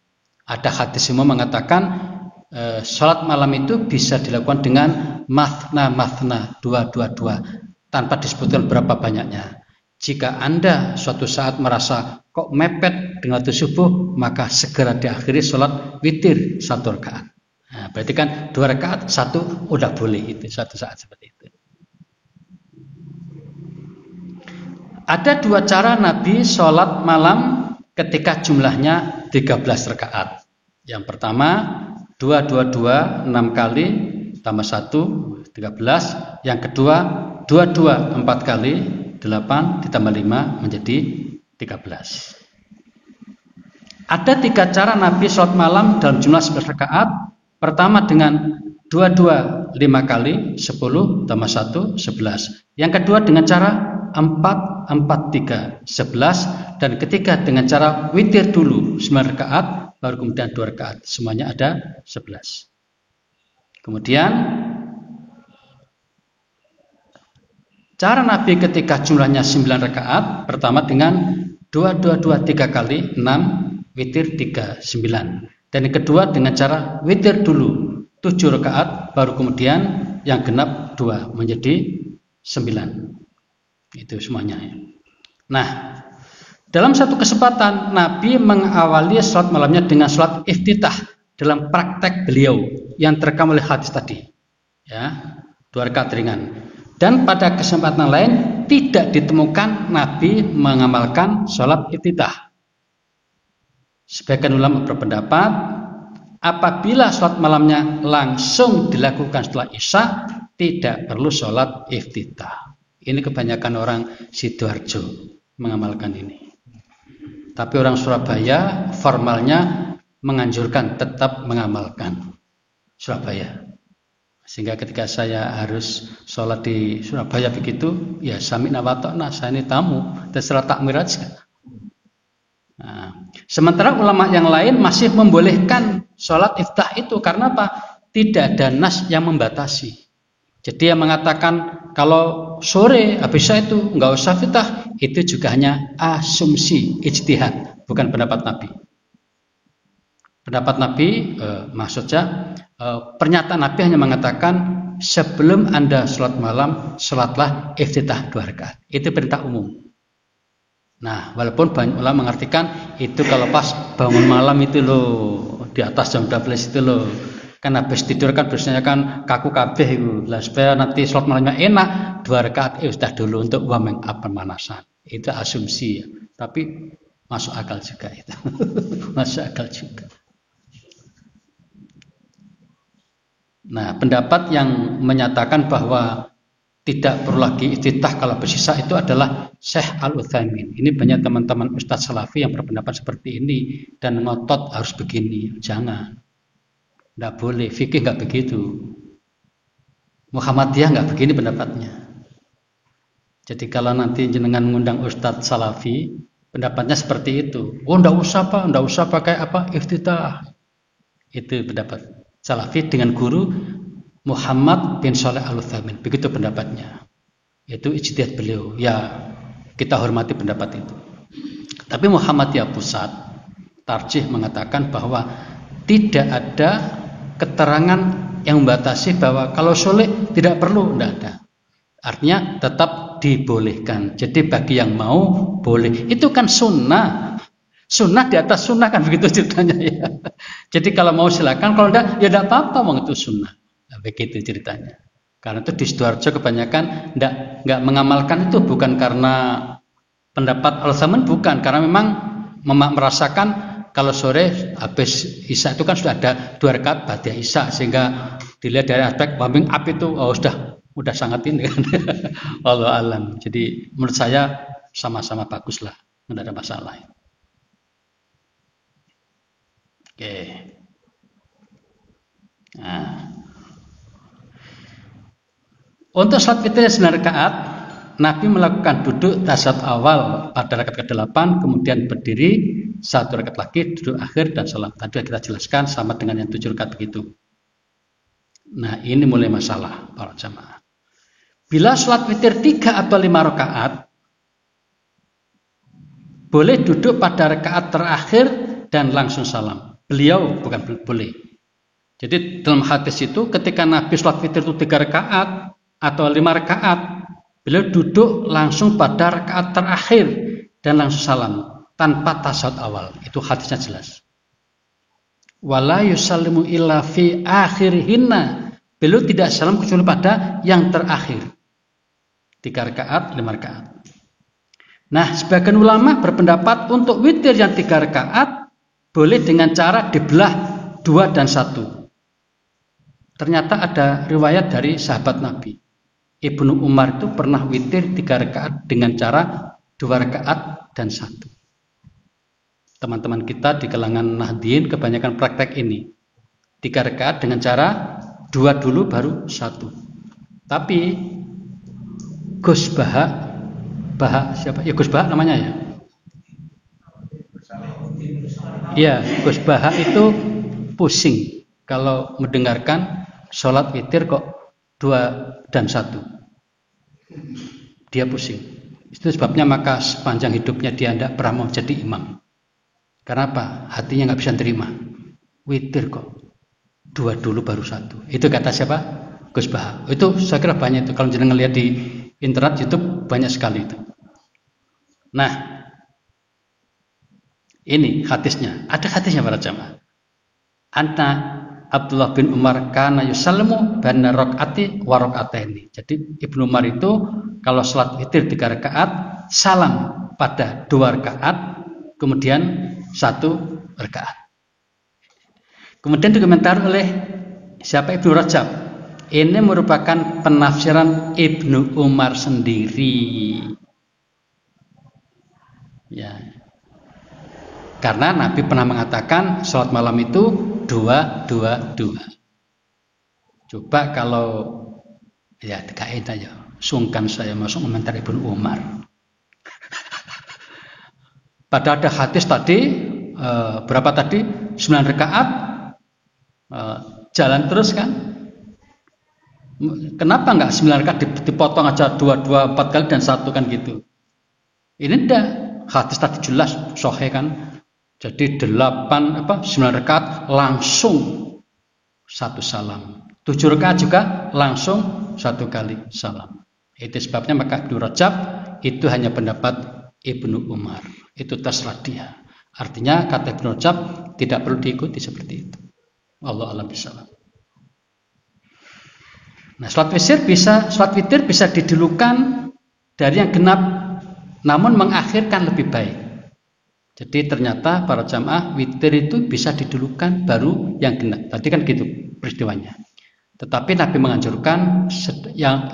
Ada hadis semua mengatakan sholat malam itu bisa dilakukan dengan mathna 2 tanpa disebutkan berapa banyaknya. Jika Anda suatu saat merasa kok mepet dengan waktu subuh, maka segera diakhiri sholat witir 1 rakaat. Nah, berarti kan 2 rakaat 1 udah boleh itu suatu saat seperti itu. Ada 2 cara Nabi sholat malam ketika jumlahnya 13 rakaat. Yang pertama 2 6 kali tambah 1 13. Yang kedua 2 4 kali 8 ditambah 5 menjadi 13. Ada 3 cara Nabi sholat malam dalam jumlah 11 rakaat. Pertama dengan 2 5 kali 10 tambah 1 11. Yang kedua dengan cara 4 4 3 11. Dan ketiga dengan cara witir dulu 9 rakaat baru kemudian 2 rakaat. Semuanya ada 11. Kemudian Cara Nabi ketika jumlahnya 9 rakaat, pertama dengan 2 3 kali 6, witir 3 9. Dan yang kedua dengan cara witir dulu 7 rakaat, baru kemudian yang genap 2 menjadi 9. Itu semuanya. Nah, dalam satu kesempatan Nabi mengawali sholat malamnya dengan sholat iftitah dalam praktek beliau yang terekam oleh hadis tadi. Ya, 2 rakaat ringan. Dan pada kesempatan lain tidak ditemukan Nabi mengamalkan sholat iftitah. Sebagian ulama berpendapat apabila sholat malamnya langsung dilakukan setelah Isya, tidak perlu sholat iftitah. Ini kebanyakan orang Sidoarjo mengamalkan ini. Tapi orang Surabaya formalnya menganjurkan tetap mengamalkan Surabaya. Sehingga ketika saya harus sholat di Surabaya begitu, ya sami'na wa ta'na, saya ini tamu, terserah takmir aja. Nah, sementara ulama yang lain masih membolehkan sholat iftitah itu, karena apa? Tidak ada nas yang membatasi. Jadi yang mengatakan kalau sore habis itu nggak usah iftitah, itu juga hanya asumsi, ijtihad, bukan pendapat Nabi. Pendapat Nabi maksudnya pernyataan Nabi hanya mengatakan sebelum Anda sholat malam, sholatlah iftitah 2 rakaat. Itu perintah umum. Nah, walaupun banyak ulama mengartikan itu kalau pas bangun malam itu loh, di atas jam 12 itu loh, kan habis tidur kan biasanya kan kaku kabeh itu. Lah supaya nanti sholat malamnya enak, 2 rakaat iftitah dulu untuk warming up pemanasan. Itu asumsi ya. Tapi masuk akal juga itu. Masuk akal juga. Nah, pendapat yang menyatakan bahwa tidak perlu lagi iftitah kalau bersisa itu adalah Syekh Al-Utsaimin. Ini banyak teman-teman Ustadz Salafi yang berpendapat seperti ini dan ngotot harus begini. Jangan, tidak boleh. Fikih nggak begitu. Muhammadiyah nggak begini pendapatnya. Jadi kalau nanti jenengan mengundang Ustadz Salafi, pendapatnya seperti itu. Oh, ndak usah pakai apa iftitah. Itu pendapat Salafi dengan guru Muhammad bin Shalih Al-Utsaimin. Begitu pendapatnya. Itu ijtihad beliau. Ya, kita hormati pendapat itu. Tapi Muhammadiyah Pusat tarjih mengatakan bahwa tidak ada keterangan yang membatasi bahwa kalau soleh tidak perlu, tidak ada. Artinya tetap dibolehkan. Jadi bagi yang mau boleh. Itu kan sunnah. Sunnah di atas sunnah kan begitu ceritanya ya. Jadi kalau mau silakan, kalau enggak ya enggak apa-apa, itu sunnah. Nah, begitu ceritanya. Karena itu di Sidoarjo kebanyakan enggak mengamalkan itu bukan karena pendapat Al-Zaman, bukan, karena memang merasakan kalau sore habis Isya itu kan sudah ada 2 rakaat ba'da Isya, sehingga dilihat dari aspek warming up itu sudah sangat ini kan. Wallahu alam. Jadi menurut saya sama-sama baguslah, enggak ada masalah. Oke. Nah, untuk salat witir 9 rakaat, Nabi melakukan duduk tasyahud awal pada rakaat ke-8, kemudian berdiri 1 rakaat lagi, duduk akhir dan salam. Tadi kita jelaskan sama dengan yang 7 rakaat begitu. Nah, ini mulai masalah para jamaah. Bila salat witir 3 atau 5 rakaat, boleh duduk pada rakaat terakhir dan langsung salam. Beliau bukan boleh. Jadi dalam hadis itu ketika Nabi sholat witir itu 3 rakaat atau 5 rakaat, beliau duduk langsung pada rakaat terakhir dan langsung salam tanpa tasyahud awal. Itu hadisnya jelas. Wala yusallimu illa fi akhirihinna. Beliau tidak salam kecuali pada yang terakhir. 3 rakaat, 5 rakaat. Nah, sebagian ulama berpendapat untuk witir yang 3 rakaat boleh dengan cara dibelah 2 dan 1. Ternyata ada riwayat dari sahabat Nabi. Ibnu Umar itu pernah witir 3 rakaat dengan cara 2 rakaat dan 1. Teman-teman kita di kalangan Nahdien kebanyakan praktek ini. 3 rakaat dengan cara 2 dulu baru 1. Tapi Gus Baha siapa? Ya Gus Baha namanya ya. Ya, Gus Baha itu pusing kalau mendengarkan sholat witir kok 2 dan 1. dia pusing. Itu sebabnya maka sepanjang hidupnya dia tidak pernah mau jadi imam. Karena apa? Hatinya nggak bisa terima. Witir kok, 2 dulu baru 1. Itu kata siapa? Gus Baha. Itu saya kira banyak itu. Kalau jenengan lihat di internet, YouTube banyak sekali itu. Nah, ini hadisnya. Ada hadisnya para jamaah. Anna Abdullah bin Umar kana yusallimu baina rakaati wa rakaataini. Jadi Ibnu Umar itu kalau salat witir 3 rakaat, salam pada 2 rakaat, kemudian 1 rakaat. Kemudian dikomentar oleh siapa? Ibnu Rajab. Ini merupakan penafsiran Ibnu Umar sendiri. Ya. Karena Nabi pernah mengatakan sholat malam itu 2-2-2. Coba kalau ya dikain aja, sungkan saya masuk komentar Ibnu Umar. Pada ada hadis tadi berapa tadi? 9 rakaat jalan terus kan? Kenapa enggak 9 rakaat dipotong aja 2, 4 kali dan 1 kan gitu? Ini enggak. Hadis tadi jelas sahih kan? Jadi 9 rakaat langsung 1 salam. 7 rakaat juga langsung 1 kali salam. Itu sebabnya maka Ibnu Rajab itu hanya pendapat Ibnu Umar. Itu terserah dia. Artinya kata Ibnu Rajab tidak perlu diikuti seperti itu. Allah a'lam bishawab. Nah, salat witir bisa didulukan dari yang genap, namun mengakhirkan lebih baik. Jadi ternyata para jamaah witir itu bisa didulukan baru yang genap. Tadi kan gitu peristiwanya. Tetapi Nabi menganjurkan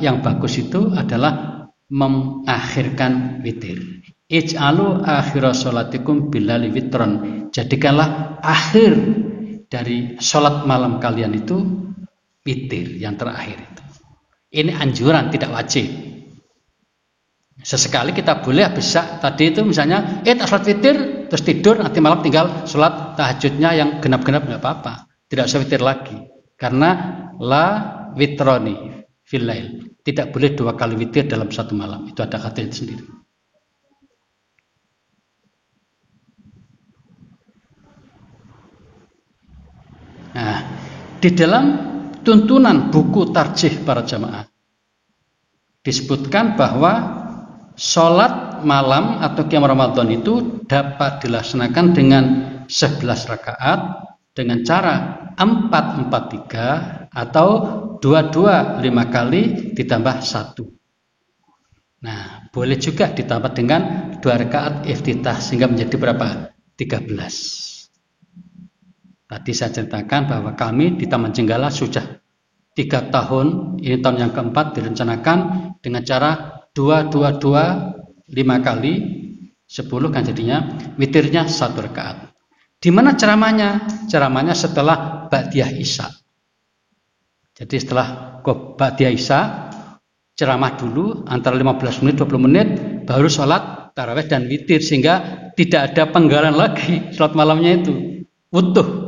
yang bagus itu adalah mengakhirkan witir. Ij'alu akhira sholatikum bilali witron. Jadikanlah akhir dari sholat malam kalian itu witir yang terakhir itu. Ini anjuran, tidak wajib. Sesekali kita boleh bisa tadi itu misalnya sholat witir terus tidur, nanti malam tinggal sholat tahajudnya yang genap-genap nggak apa-apa, tidak usah witir lagi karena la witroni fil lail, tidak boleh 2 kali witir dalam 1 malam, itu ada kata itu sendiri. Nah, di dalam tuntunan buku tarjih para jamaah disebutkan bahwa sholat malam atau qiyam Ramadan itu dapat dilaksanakan dengan 11 rakaat dengan cara 4-4-3 atau 2-2-5 kali ditambah 1. Nah, boleh juga ditambah dengan 2 rakaat iftitah sehingga menjadi berapa? 13. Tadi saya ceritakan bahwa kami di Taman Jenggala sudah 3 tahun, ini tahun yang keempat direncanakan dengan cara 2-2-2 5 kali 10 kan jadinya witirnya 1 rakaat. Di mana ceramahnya? Ceramahnya setelah Ba'diyah Isya. Jadi setelah Ba'diyah Isya ceramah dulu antara 15 menit 20 menit baru sholat tarawih dan witir sehingga tidak ada penggalan lagi sholat malamnya itu utuh.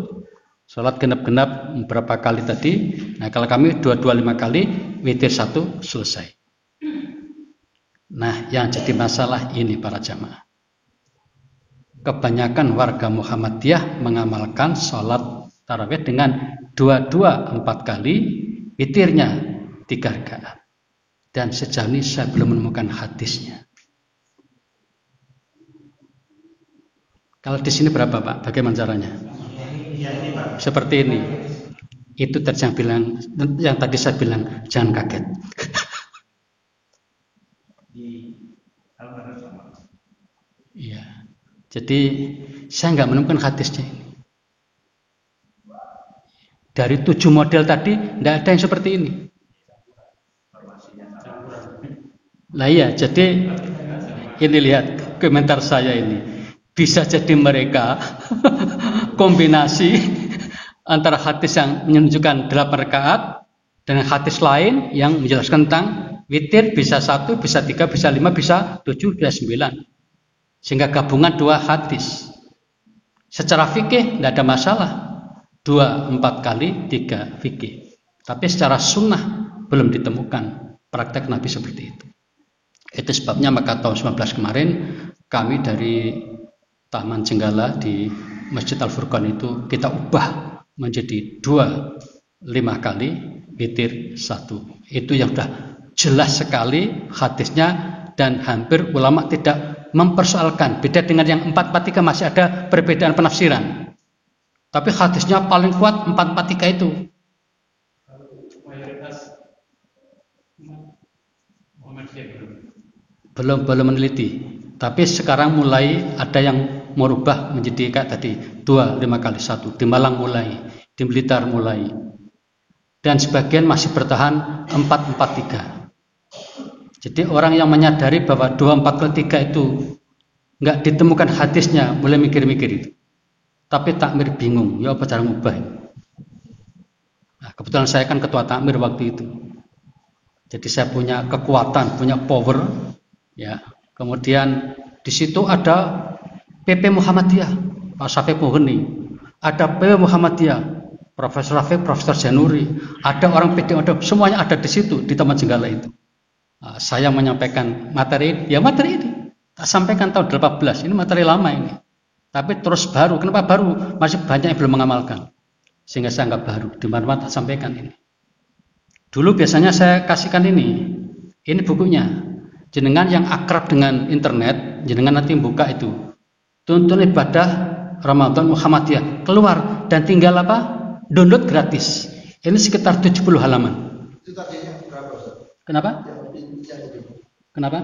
Sholat genap-genap berapa kali tadi? Nah, kalau kami 2-2-5 kali witir 1 selesai. Nah, yang jadi masalah ini para jamaah. Kebanyakan warga Muhammadiyah mengamalkan sholat tarawih dengan 2-2-4 kali, witirnya 3 rakaat. Dan sejauh ini saya belum menemukan hadisnya. Kalau di sini berapa Pak? Bagaimana caranya? Seperti ini. Itu tadi yang tadi saya bilang jangan kaget. Iya. Jadi saya nggak menemukan hadisnya ini. Dari 7 model tadi tidak ada yang seperti ini. Nah iya, jadi ini lihat komentar saya ini. Bisa jadi mereka kombinasi antara hadis yang menunjukkan 8 rakaat dengan hadis lain yang menjelaskan tentang witir bisa 1, bisa 3, bisa 5, bisa 7, bisa 9. Sehingga gabungan 2 hadis. Secara fikih tidak ada masalah. 2, 4 kali, 3 fikih. Tapi secara sunnah belum ditemukan praktek Nabi seperti itu. Itu sebabnya maka tahun 19 kemarin kami dari Taman Jenggala di Masjid Al-Furqan itu kita ubah menjadi 5 kali witir 1. Itu yang sudah jelas sekali hadisnya dan hampir ulama tidak mempersoalkan. Beda dengan yang 443 masih ada perbedaan penafsiran. Tapi hadisnya paling kuat 443 itu. Belum meneliti. Tapi sekarang mulai ada yang merubah menjadi kayak tadi 5 kali 1. Di Malang mulai, di Blitar mulai, dan sebagian masih bertahan 443. Jadi orang yang menyadari bahwa 243 itu nggak ditemukan hadisnya mulai mikir-mikir itu. Tapi takmir bingung, ya apa cara ngubah? Nah, kebetulan saya kan ketua takmir waktu itu. Jadi saya punya kekuatan, punya power, ya. Kemudian di situ ada PP Muhammadiyah, Pak Syafiq Mughni, ada PP Muhammadiyah, Profesor Rafiq, Profesor Januri, ada orang PD, semuanya ada di situ di Taman Jenggala itu. Nah, saya menyampaikan materi ini, tak sampaikan tahun 18, ini materi lama ini. Tapi terus baru, kenapa baru? Masih banyak yang belum mengamalkan, sehingga saya anggap baru. Di mana-mana tak sampaikan ini. Dulu biasanya saya kasihkan ini bukunya. Jenengan yang akrab dengan internet, jenengan nanti buka itu. Tuntun ibadah Ramadan Muhammadiyah keluar dan tinggal apa? Download gratis. Ini sekitar 70 halaman.
Itu tadinya berapa, Ustaz?
Kenapa? Kenapa?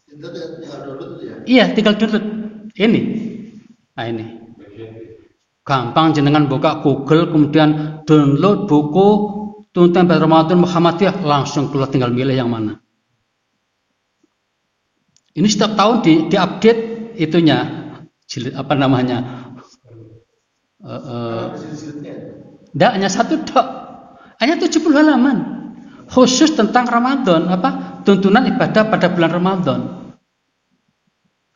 Itu tinggal download itu ya?
Iya, tinggal download. Ini. Nah, ini. Gampang jenengan buka Google kemudian download buku Tuntunan Ibadah Ramadan Muhammadiyah, langsung keluar, tinggal milih yang mana. Ini setiap tahun diupdate itunya, apa namanya? Enggak, hanya 1 dok. Hanya 70 halaman. Khusus tentang Ramadan, apa? Tuntunan ibadah pada bulan Ramadan.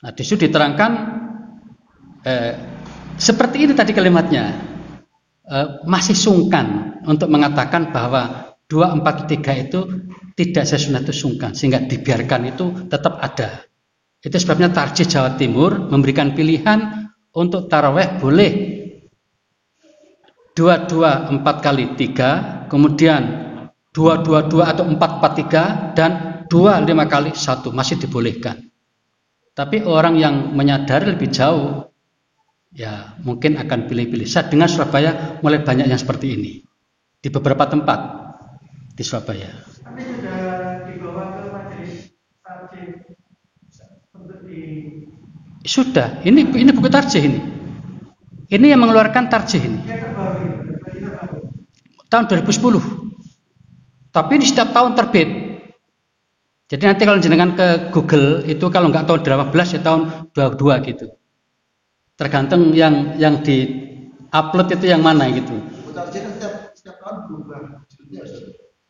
Nah, di situ diterangkan seperti ini tadi kalimatnya. Masih sungkan untuk mengatakan bahwa 243 itu tidak sesuai itu sungkan, sehingga dibiarkan itu tetap ada. Itu sebabnya Tarjih Jawa Timur memberikan pilihan untuk taraweh boleh 224 kali 3, kemudian 222 atau 443 dan 25 kali 1 masih dibolehkan. Tapi orang yang menyadari lebih jauh, ya mungkin akan pilih-pilih. Saya dengar Surabaya mulai banyak yang seperti ini di beberapa tempat di Surabaya.
Tapi sudah dibawa ke majelis tarjih untuk di.
Sudah, ini buku tarjih ini. Ini yang mengeluarkan tarjih ini. Tahun 2010. Tapi ini setiap tahun terbit. Jadi nanti kalau jenengan ke Google itu kalau nggak tahun 18 ya tahun 22 gitu. Tergantung yang di upload itu yang mana gitu.
Buku tarjih setiap tahun berubah judulnya.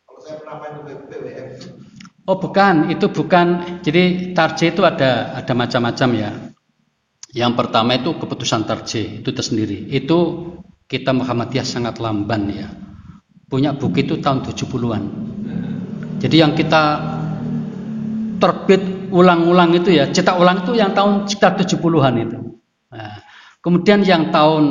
Kalau saya pernah main ke BWM.
Oh bukan, itu bukan. Jadi tarjih itu ada macam-macam ya. Yang pertama itu keputusan tarjih itu tersendiri. Itu kita Muhammadiyah sangat lamban ya. Punya buku itu tahun 70-an. Jadi yang kita terbit ulang-ulang itu ya, cetak ulang itu yang tahun sekitar 70-an itu. Nah, kemudian yang tahun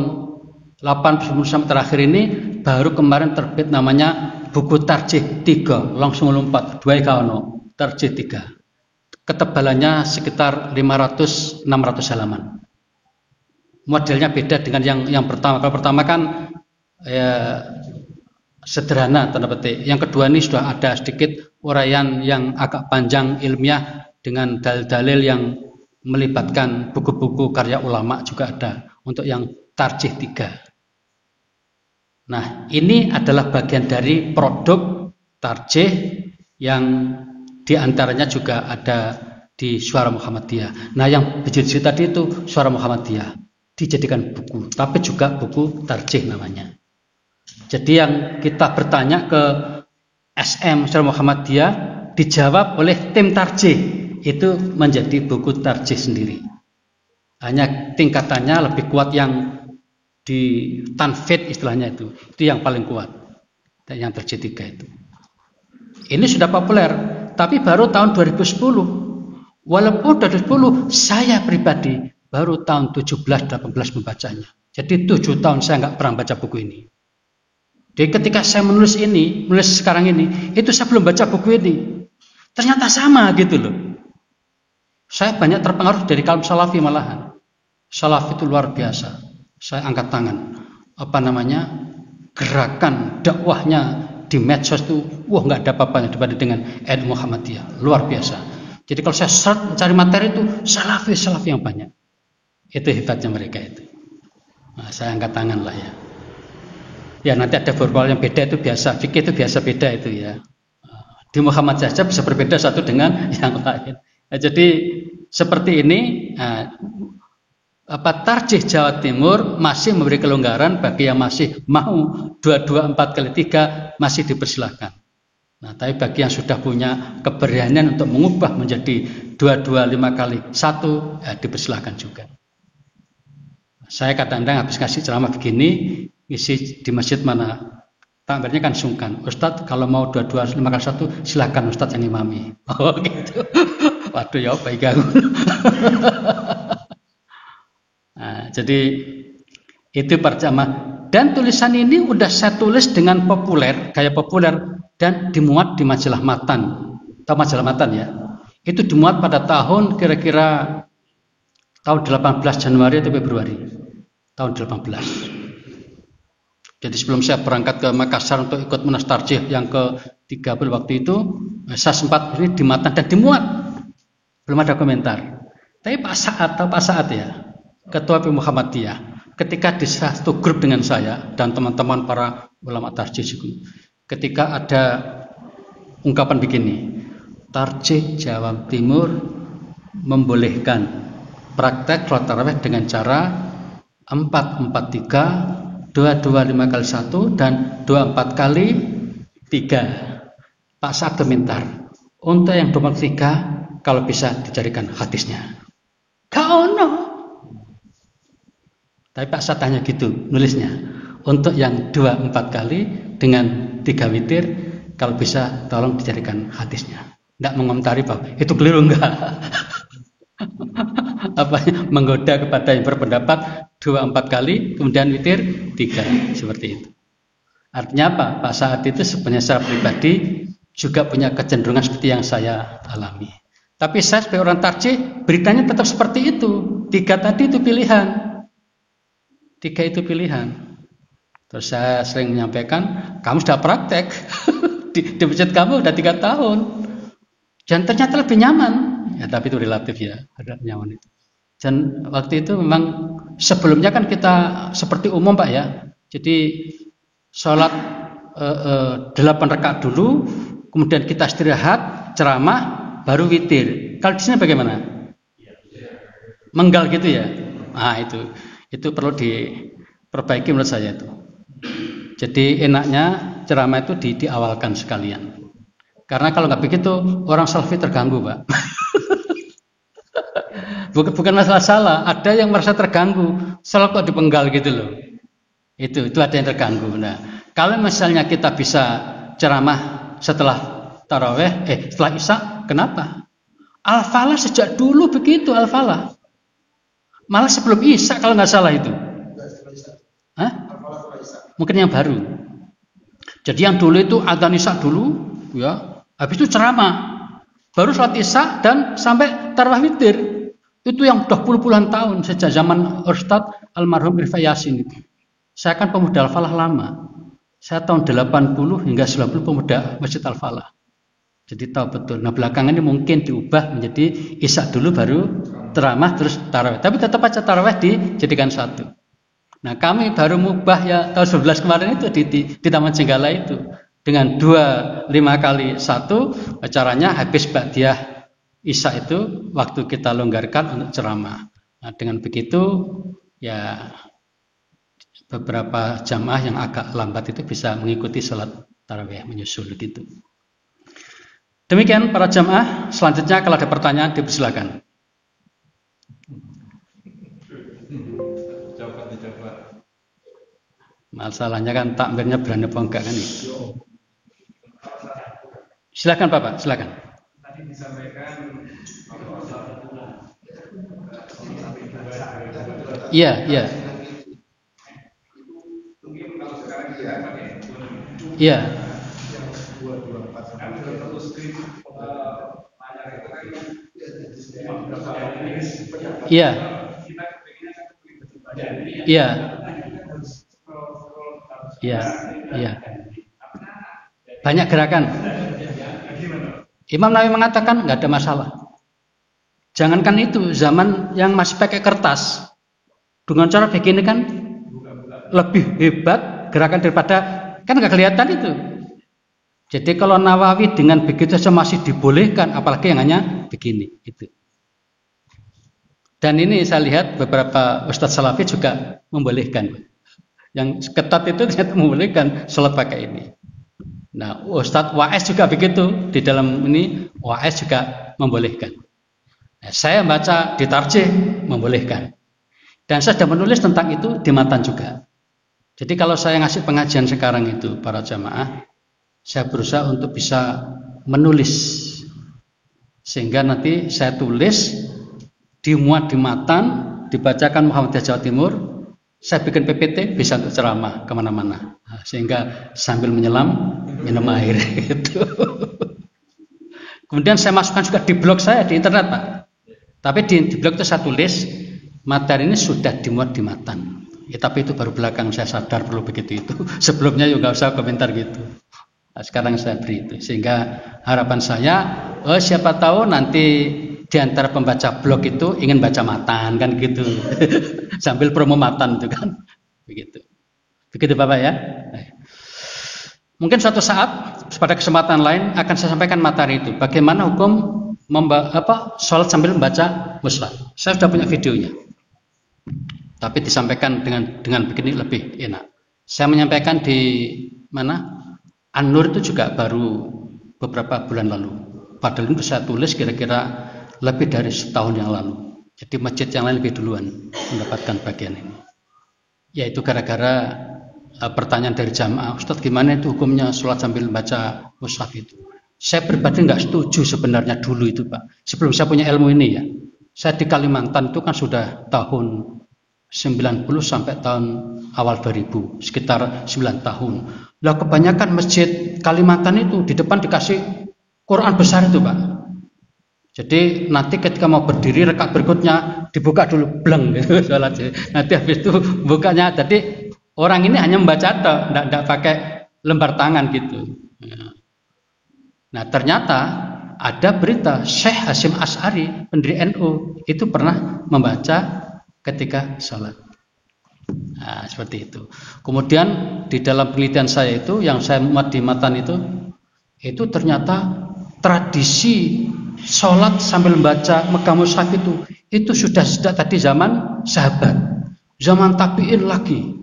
80 sampai terakhir ini baru kemarin terbit namanya buku tarjih 3, langsung lompat 2 kaono, tarjih 3. Ketebalannya sekitar 500-600 halaman. Modelnya beda dengan yang pertama. Kalau pertama kan ya, sederhana tanda petik. Yang kedua ini sudah ada sedikit uraian yang agak panjang ilmiah dengan dalil-dalil yang melibatkan buku-buku karya ulama juga ada untuk yang tarjih 3. Nah, ini adalah bagian dari produk tarjih yang diantaranya juga ada di Suara Muhammadiyah. Nah, yang biji-biji tadi itu Suara Muhammadiyah dijadikan buku, tapi juga buku tarjih namanya. Jadi yang kita bertanya ke SM Suara Muhammadiyah dijawab oleh tim tarjih, itu menjadi buku tarjih sendiri. Hanya tingkatannya lebih kuat yang di tanfid istilahnya itu yang paling kuat. Dan yang tarjih 3 itu. Ini sudah populer, tapi baru tahun 2010. Walaupun 2010, saya pribadi baru tahun 17-18 membacanya. Jadi 7 tahun saya nggak pernah baca buku ini. Jadi ketika saya menulis sekarang ini, itu saya belum baca buku ini. Ternyata sama gitu loh. Saya banyak terpengaruh dari kaum salafi malahan. Salaf itu luar biasa. Saya angkat tangan. Gerakan dakwahnya di medsos itu, nggak ada apa-apanya dibanding dengan NU Muhammadiyah. Luar biasa. Jadi kalau saya mencari materi itu salafi yang banyak. Itu hebatnya mereka itu. Nah, saya angkat tangan lah ya. Ya nanti ada beberapa yang beda itu biasa. Fikih itu biasa beda itu ya. Di Muhammadiyah saja bisa berbeda satu dengan yang lain. Nah, jadi seperti ini. Tarjih Jawa Timur masih memberi kelonggaran bagi yang masih mau 224 kali 3 masih dipersilakan. Nah, tapi bagi yang sudah punya keberanian untuk mengubah menjadi 225 kali 1, ya dipersilahkan juga. Saya kadang-kadang habis kasih ceramah begini, isi di masjid mana, takmirnya kan sungkan. Ustadz kalau mau 225 kali 1, silahkan Ustadz yang imami. Oh gitu. Waduh ya baik aku. Nah, jadi itu perjamaah. Dan tulisan ini udah saya tulis dengan populer, gaya populer. Dan dimuat di majalah Matan. Tahu majalah Matan ya? Itu dimuat pada tahun kira-kira tahun 18 Januari atau Februari. Tahun 18. Jadi sebelum saya berangkat ke Makassar untuk ikut Munas Tarjih yang ke-30 waktu itu, saya sempat ini di Matan dan dimuat. Belum ada komentar. Tapi Pak Saad ya, Ketua PMI Muhammadiyah, ketika di satu grup dengan saya dan teman-teman para ulama tarjih juga, ketika ada ungkapan begini, Tarjih Jawa Timur membolehkan praktek sholat tarawih dengan cara 4-4-3, 225 kali 1 dan 24 kali 3. Pak Saad komentar, untuk yang 24 kalau bisa dicarikan hadisnya. Kaono. Tapi Pak Saad tanya gitu nulisnya. Untuk yang 24 kali dengan 3 witir, kalau bisa tolong dicarikan hadisnya. Tidak mengomentari bahwa itu keliru enggak. Menggoda kepada yang berpendapat 24 kali kemudian witir 3 seperti itu. Artinya apa? Pak Saad itu sebenarnya secara pribadi juga punya kecenderungan seperti yang saya alami. Tapi saya sebagai orang tarjih beritanya tetap seperti itu. 3 tadi itu pilihan. 3 itu pilihan. Terus saya sering menyampaikan, kamu sudah praktek di masjid kamu udah 3 tahun, dan ternyata lebih nyaman. Ya tapi itu relatif ya, ada nyaman itu. Dan waktu itu memang sebelumnya kan kita seperti umum Pak ya. Jadi sholat 8 rakaat dulu, kemudian kita istirahat, ceramah, baru witir. Kalau di sini bagaimana? Menggal gitu ya. Nah itu perlu diperbaiki menurut saya itu. Jadi enaknya ceramah itu diawalkan sekalian. Karena kalau nggak begitu orang salafi terganggu, Pak. Bukan masalah salah, ada yang merasa terganggu. Salah kok dipenggal gitu loh. Itu ada yang terganggu. Nah, kalau misalnya kita bisa ceramah setelah taraweh, setelah isya, kenapa? Al-Falah sejak dulu begitu Al-Falah. Malah sebelum isya kalau nggak salah itu. Hah? Mungkin yang baru. Jadi yang dulu itu adzan isya dulu, ya. Habis itu ceramah. Baru sholat isya dan sampai tarawih witir. Itu yang udah puluh-puluhan tahun sejak zaman Ustadz almarhum Irfan Yasin itu. Saya kan pemuda Al-Falah lama. Saya tahun 80 hingga 90 pemuda Masjid Al-Falah. Jadi tahu betul. Nah belakangan ini mungkin diubah menjadi isya dulu baru ceramah terus tarawih. Tapi tetap aja tarawih dijadikan satu. Nah kami baru mubah ya tahun 11 kemarin itu di Taman Jenggala itu dengan 25 kali 1 caranya habis ba'diyah isya itu waktu kita longgarkan untuk ceramah. Nah dengan begitu ya beberapa jamaah yang agak lambat itu bisa mengikuti sholat tarawih menyusul gitu. Demikian para jamaah. Selanjutnya kalau ada pertanyaan dipersilakan. Masalahnya kan takmirnya berani apa enggak kan itu. Silakan Bapak, silakan.
tadi disampaikan kalau
Iya, iya.
mungkin kalau sekarang dia pakai handphone.
Iya.
Kan terus skrip layar itu kan berapa jenis.
Iya.
Kita pengennya kan baca.
Iya. Iya. Iya. Banyak gerakan. Imam Nawawi mengatakan nggak ada masalah. Jangankan itu, zaman yang masih pakai kertas, dengan cara begini kan lebih hebat gerakan daripada, kan nggak kelihatan itu. Jadi kalau Nawawi dengan begitu saja masih dibolehkan, apalagi yang hanya begini itu. Dan ini saya lihat beberapa Ustadz Salafi juga membolehkan. Yang ketat itu ternyata membolehkan sholat pakai ini. Nah, Ustadz WAS juga begitu, di dalam ini WAS juga membolehkan. Nah, saya baca di Tarjih membolehkan. Dan saya sudah menulis tentang itu di Matan juga. Jadi kalau saya ngasih pengajian sekarang itu para jamaah, saya berusaha untuk bisa menulis. Sehingga nanti saya tulis, dimuat di Matan, dibacakan Muhammadiyah Jawa Timur, saya bikin PPT bisa untuk ceramah kemana-mana. Nah, sehingga sambil menyelam, minum air gitu. Kemudian saya masukkan juga di blog saya di internet, Pak. Tapi di blog itu saya tulis materi ini sudah dimuat di Matan. Ya, tapi itu baru belakang saya sadar perlu begitu itu. Sebelumnya juga nggak usah komentar gitu. Nah, sekarang saya beri itu. Sehingga harapan saya, siapa tahu nanti di antara pembaca blog itu ingin baca Matan kan gitu. Sambil promo Matan itu kan. Begitu. Begitu Bapak ya. Mungkin suatu saat pada kesempatan lain akan saya sampaikan materi itu. Bagaimana hukum sholat sambil membaca mushaf. Saya sudah punya videonya. Tapi disampaikan dengan begini lebih enak. Saya menyampaikan di mana? An-Nur itu juga baru beberapa bulan lalu. Padahal itu saya tulis kira-kira lebih dari setahun yang lalu. Jadi masjid yang lain lebih duluan mendapatkan bagian ini. Yaitu gara-gara pertanyaan dari jamaah, Ustadz gimana itu hukumnya sholat sambil baca mushaf itu? Saya pribadi nggak setuju sebenarnya dulu itu Pak. Sebelum saya punya ilmu ini ya. Saya di Kalimantan itu kan sudah tahun 90 sampai tahun awal 2000. Sekitar 9 tahun. Lah kebanyakan masjid Kalimantan itu di depan dikasih Quran besar itu Pak. Jadi nanti ketika mau berdiri rakaat berikutnya dibuka dulu bleng gitu sholatnya. Nanti habis itu bukanya. Jadi orang ini hanya membaca atau tidak pakai lembar tangan gitu. Ya. Nah ternyata ada berita Syekh Hasyim Asy'ari pendiri NU itu pernah membaca ketika sholat. Nah seperti itu. Kemudian di dalam penelitian saya itu yang saya muat di Matan itu ternyata tradisi sholat sambil membaca Megang Mushaf itu sudah sejak tadi zaman sahabat, zaman tabi'in lagi.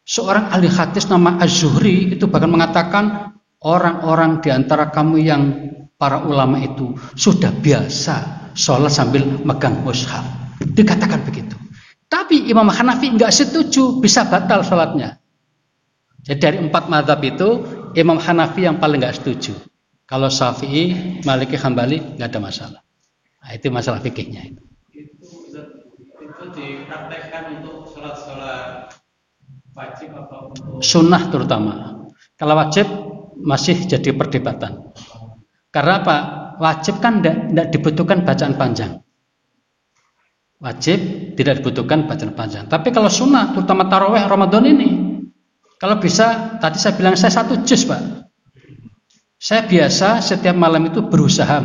Seorang ahli hadis nama Az-Zuhri itu bahkan mengatakan orang-orang di antara kamu yang para ulama itu sudah biasa sholat sambil megang mushaf. Dikatakan begitu. Tapi Imam Hanafi nggak setuju, bisa batal sholatnya. Jadi dari 4 mazhab itu Imam Hanafi yang paling nggak setuju. Kalau Syafi'i, Maliki, Hambali nggak ada masalah. Nah, itu masalah fikihnya itu.
Itu dipraktekkan untuk sholat wajib atau untuk
sunnah terutama. Kalau wajib masih jadi perdebatan. Karena apa? Wajib kan tidak dibutuhkan bacaan panjang. Wajib tidak dibutuhkan bacaan panjang. Tapi kalau sunnah, terutama tarawih Ramadan ini, kalau bisa, tadi saya bilang saya 1 juz Pak. Saya biasa setiap malam itu berusaha.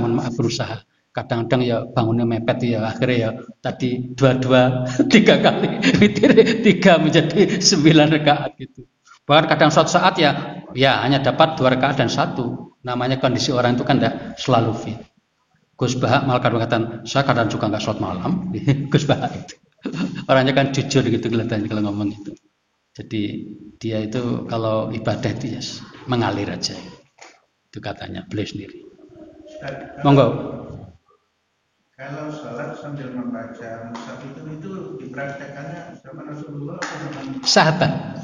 Kadang-kadang ya bangunnya mepet ya, akhirnya ya tadi 2 3 kali, witir 3 menjadi 9 rakaat gitu. Bahkan kadang suatu saat ya hanya dapat 2 rakaat dan 1. Namanya kondisi orang itu kan tidak selalu fit. Gus Bahak malah kadang-kadang saya kadang juga nggak sholat malam. Gus Bahak itu orangnya kan jujur gitu kelihatannya kalau ngomong itu. Jadi dia itu kalau ibadah itu ya mengalir aja. Itu katanya beliau sendiri. Monggo.
Kalau sholat sambil membaca mushaf itu dipraktekannya sama Rasulullah atau sama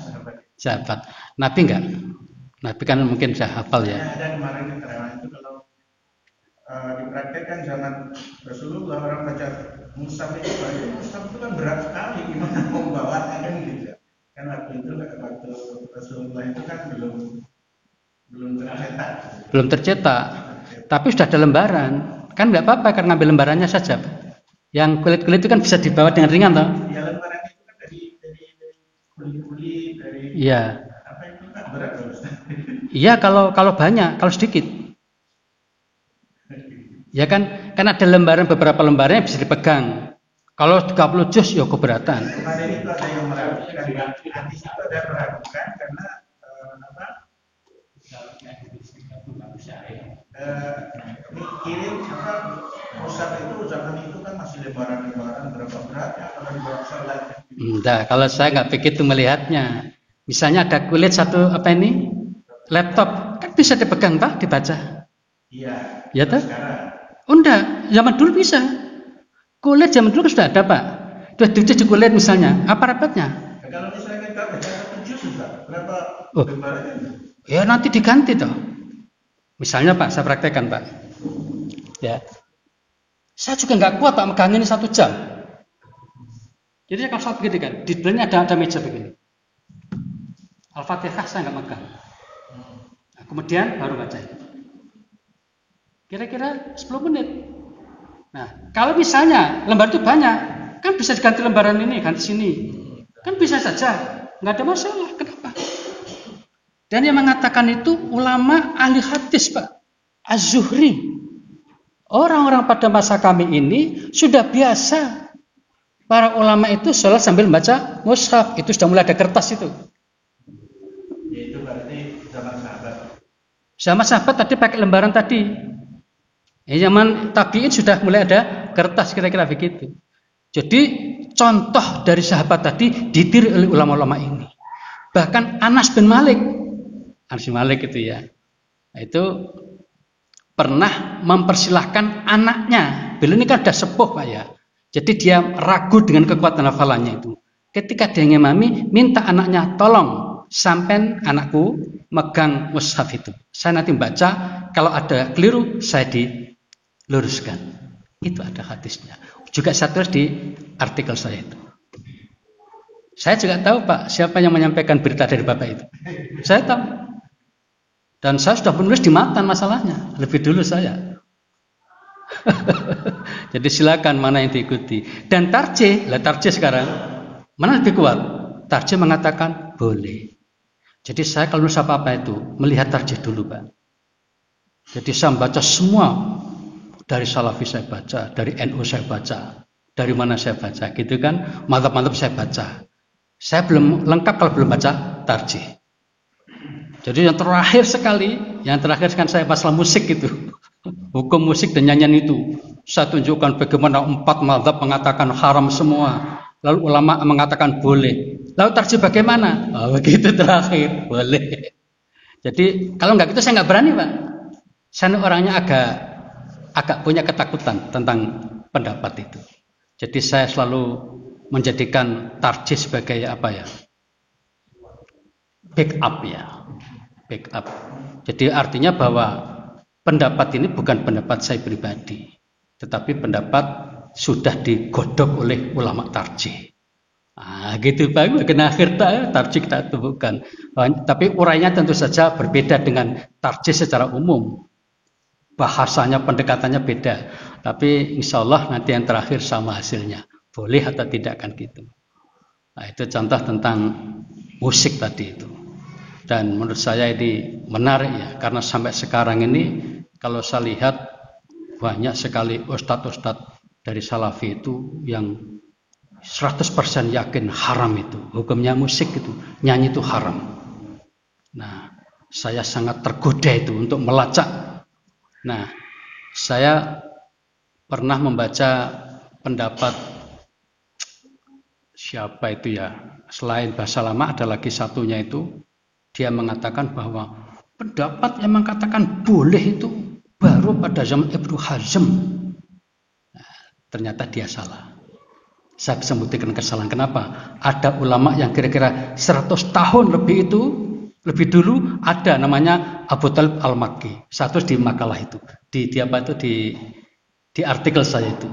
Sahabat. Nabi enggak? Nabi kan mungkin saya hafal ya.
Ada kemarin keterangan itu kalau dipraktekkan zaman Rasulullah, orang baca mushaf itu kan berat sekali, gimana membawanya kan gitu. Kan waktu itu waktu Rasulullah itu kan belum tercetak.
Belum tercetak, tapi sudah ada lembaran. Kan nggak apa-apa kan ngambil lembarannya saja. Yang kulit-kulit itu kan bisa dibawa dengan ringan toh.
Ya lembaran itu kan dari kulit-kulit dari.
Iya.
Apa itu kan berat terus.
Iya kalau banyak, kalau sedikit. Ya kan ada lembaran, beberapa lembaran yang bisa dipegang. Kalau 30 juz ya keberatan.
Kemarin itu ada yang meragukan, hadis itu ada yang meragukan karena kirim mushaf itu zaman itu kan masih lembaran-lembaran berapa beratnya kalau dibawa sholat.
Nah, kalau saya nggak begitu melihatnya. Misalnya ada kulit satu laptop kan bisa dipegang Pak, dibaca.
Iya.
Ya toh?
Sekarang.
Oh enggak, zaman dulu bisa. Kulit zaman dulu sudah ada Pak. Sudah dicuci kulit misalnya, apa repotnya?
Ya, kalau misalnya kita baca satu juz berapa lembarannya?
Ya nanti diganti toh. Misalnya Pak, saya praktekkan Pak. Ya, saya juga nggak kuat Pak megang ini 1 jam. Jadi kalau saat begini kan, di belakangnya ada meja begini. Al-Fatihah saya nggak megang. Nah, kemudian baru baca. Kira-kira 10 menit. Nah, kalau misalnya lembar itu banyak, kan bisa diganti lembaran ini, ganti sini. Kan bisa saja, nggak ada masalah. Kenapa? Dan yang mengatakan itu ulama ahli hadis Pak, Az-Zuhri. Orang-orang pada masa kami ini sudah biasa. Para ulama itu sholat sambil membaca mushaf. Itu sudah mulai ada kertas itu.
Itu berarti zaman sahabat.
Zaman sahabat tadi pakai lembaran tadi. Zaman tabi'in sudah mulai ada kertas, kira-kira begitu. Jadi contoh dari sahabat tadi ditiru oleh ulama-ulama ini. Bahkan Anas bin Malik itu ya, itu pernah mempersilahkan anaknya. Beliau ini kan sudah sepuh Pak ya. Jadi dia ragu dengan kekuatan hafalannya itu. Ketika dia ngimami, minta anaknya, tolong sampai anakku megang mushaf itu. Saya nanti baca, kalau ada keliru saya diluruskan. Itu ada hadisnya. Juga saya tulis di artikel saya itu. Saya juga tahu Pak, siapa yang menyampaikan berita dari Bapak itu. Saya tahu. Dan saya sudah menulis di matan masalahnya. Lebih dulu saya. Jadi silakan mana yang diikuti. Dan tarjih sekarang mana lebih kuat? Tarjih mengatakan boleh. Jadi saya kalau nulis apa itu melihat tarjih dulu Pak. Jadi saya baca semua, dari Salafi saya baca, dari NU saya baca, dari mana saya baca, gitu kan? Mantap-mantap saya baca. Saya belum lengkap kalau belum baca tarjih. Jadi yang terakhir kan saya masalah musik itu. Hukum musik dan nyanyian itu. Saya tunjukkan bagaimana 4 mazhab mengatakan haram semua. Lalu ulama mengatakan boleh. Lalu tarjih bagaimana? Oh, begitu terakhir, boleh. Jadi kalau nggak gitu saya nggak berani Pak. Saya orangnya agak punya ketakutan tentang pendapat itu. Jadi saya selalu menjadikan tarjih sebagai backup ya. Backup. Jadi artinya bahwa pendapat ini bukan pendapat saya pribadi, tetapi pendapat sudah digodok oleh ulama tarjih. Gitu Pak, bagian akhir tarjih kita temukan. Tapi urainya tentu saja berbeda dengan tarjih secara umum. Bahasanya, pendekatannya beda. Tapi insya Allah nanti yang terakhir sama hasilnya. Boleh atau tidak kan gitu. Nah, itu contoh tentang musik tadi itu. Dan menurut saya ini menarik ya, karena sampai sekarang ini kalau saya lihat banyak sekali ustadz-ustadz dari Salafi itu yang 100% yakin haram itu, hukumnya musik itu, nyanyi itu haram. Nah, saya sangat tergoda itu untuk melacak. Nah, saya pernah membaca pendapat siapa itu ya, selain bahasa lama ada lagi satunya itu. Dia mengatakan bahwa pendapat yang mengatakan boleh itu baru pada zaman Ibnu Hazm. Nah, ternyata dia salah. Saya bisa membuktikan kesalahan. Kenapa? Ada ulama yang kira-kira 100 tahun lebih itu Lebih dulu ada namanya Abu Thalib Al-Makki. Satu di makalah itu, di artikel saya itu.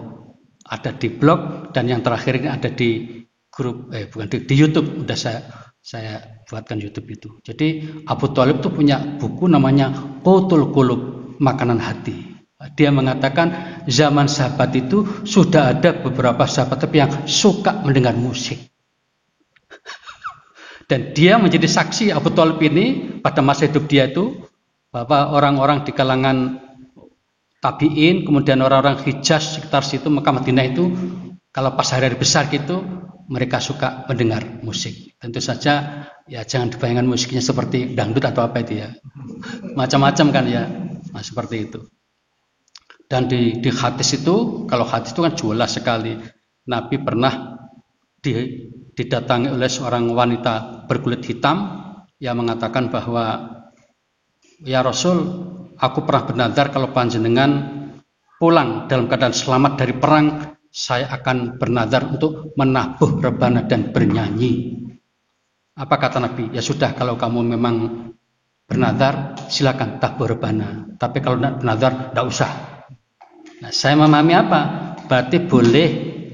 Ada di blog dan yang terakhir ini ada di grup di YouTube. Udah saya buatkan YouTube itu. Jadi Abu Thalib itu punya buku namanya Qutul Qulub, makanan hati. Dia mengatakan zaman sahabat itu sudah ada beberapa sahabat yang suka mendengar musik. Dan dia menjadi saksi Abu Thalib ini pada masa hidup dia itu bahwa orang-orang di kalangan tabi'in, kemudian orang-orang Hijaz sekitar situ Mekah Madinah itu kalau pas hari-hari besar gitu mereka suka mendengar musik. Tentu saja ya jangan dibayangkan musiknya seperti dangdut atau apa itu ya. Macam-macam kan ya. Nah, seperti itu. Dan di hadis itu, kalau hadis itu kan jelas sekali. Nabi pernah didatangi oleh seorang wanita berkulit hitam yang mengatakan bahwa ya Rasul, aku pernah bernazar kalau panjenengan pulang dalam keadaan selamat dari perang, saya akan bernazar untuk menabuh rebana dan bernyanyi. Apa kata Nabi? Ya sudah, kalau kamu memang bernazar silakan tabuh rebana, tapi kalau tidak bernazar tidak usah. Nah, saya memahami apa? Berarti boleh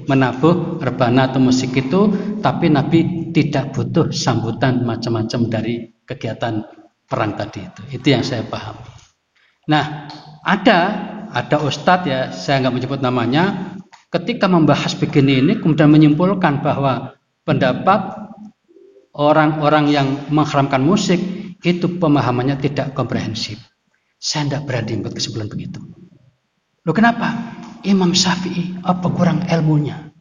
menabuh rebana atau musik itu, tapi Nabi tidak butuh sambutan macam-macam dari kegiatan perang tadi itu. Itu yang saya pahami. Nah, ada ustadz ya, saya nggak menyebut namanya, ketika membahas begini ini kemudian menyimpulkan bahwa pendapat orang-orang yang mengharamkan musik itu pemahamannya tidak komprehensif. Saya tidak berani buat kesimpulan begitu. Loh kenapa? Imam Syafi'i apa kurang ilmunya?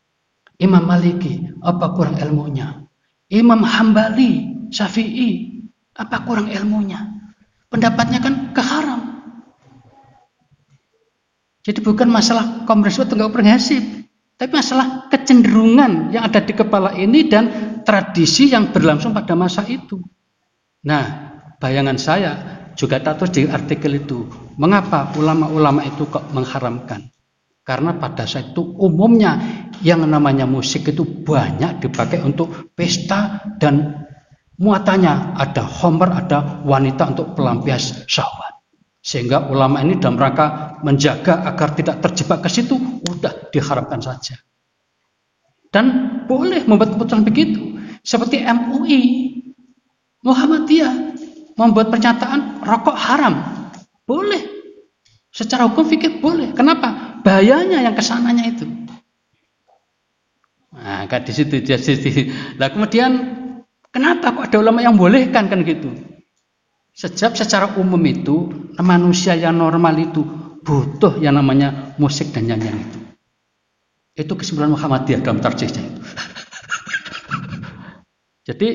Imam Maliki apa kurang ilmunya? Imam Hambali, Syafi'i apa kurang ilmunya? Pendapatnya kan keharam. Jadi bukan masalah komprehensif atau enggak komprehensif, tapi masalah kecenderungan yang ada di kepala ini dan tradisi yang berlangsung pada masa itu. Nah, bayangan saya juga tak terus di artikel itu, mengapa ulama-ulama itu kok mengharamkan? Karena pada saat itu umumnya yang namanya musik itu banyak dipakai untuk pesta dan muatannya ada homer, ada wanita untuk pelampias syahwat. Sehingga ulama ini dalam rangka menjaga agar tidak terjebak ke situ, udah diharamkan saja. Dan boleh membuat keputusan begitu. Seperti MUI, Muhammadiyah membuat pernyataan rokok haram. Boleh. Secara hukum fikih boleh. Kenapa? Bahayanya yang kesananya itu. Nah, kan di situ. Nah, kemudian kenapa kok ada ulama yang bolehkan kan gitu? Sejak secara umum itu manusia yang normal itu butuh yang namanya musik dan nyanyian itu. Itu kesimpulan Muhammadiyah dalam tarjihnya itu. Jadi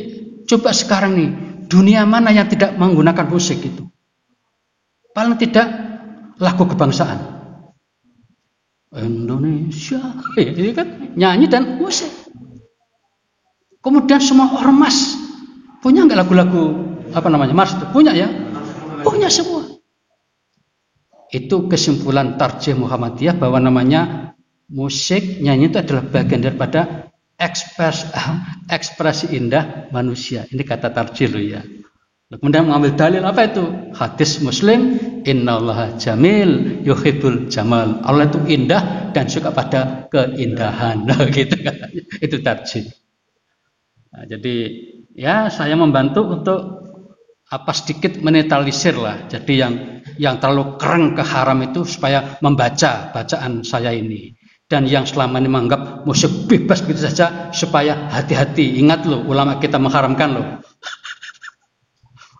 coba sekarang nih, dunia mana yang tidak menggunakan musik itu? Paling tidak lagu kebangsaan. Indonesia, ini kan nyanyi dan musik. Kemudian semua ormas punya nggak lagu-lagu mars itu? Punya ya? Punya semua. Itu kesimpulan tarjih Muhammadiyah bahwa namanya musik, nyanyi itu adalah bagian daripada ekspresi indah manusia. Ini kata tarjih loh ya. Kemudian mengambil dalil apa itu? Hadis Muslim, innallaha jamil yuhibbul jamal. Allah itu indah dan suka pada keindahan. Nah, gitu katanya. Itu tarjih. Nah, jadi ya saya membantu untuk sedikit menetralisir lah. Jadi yang terlalu keren ke haram itu supaya membaca bacaan saya ini. Dan yang selama ini menganggap musik bebas begitu saja supaya hati-hati. Ingat loh, ulama kita mengharamkan loh.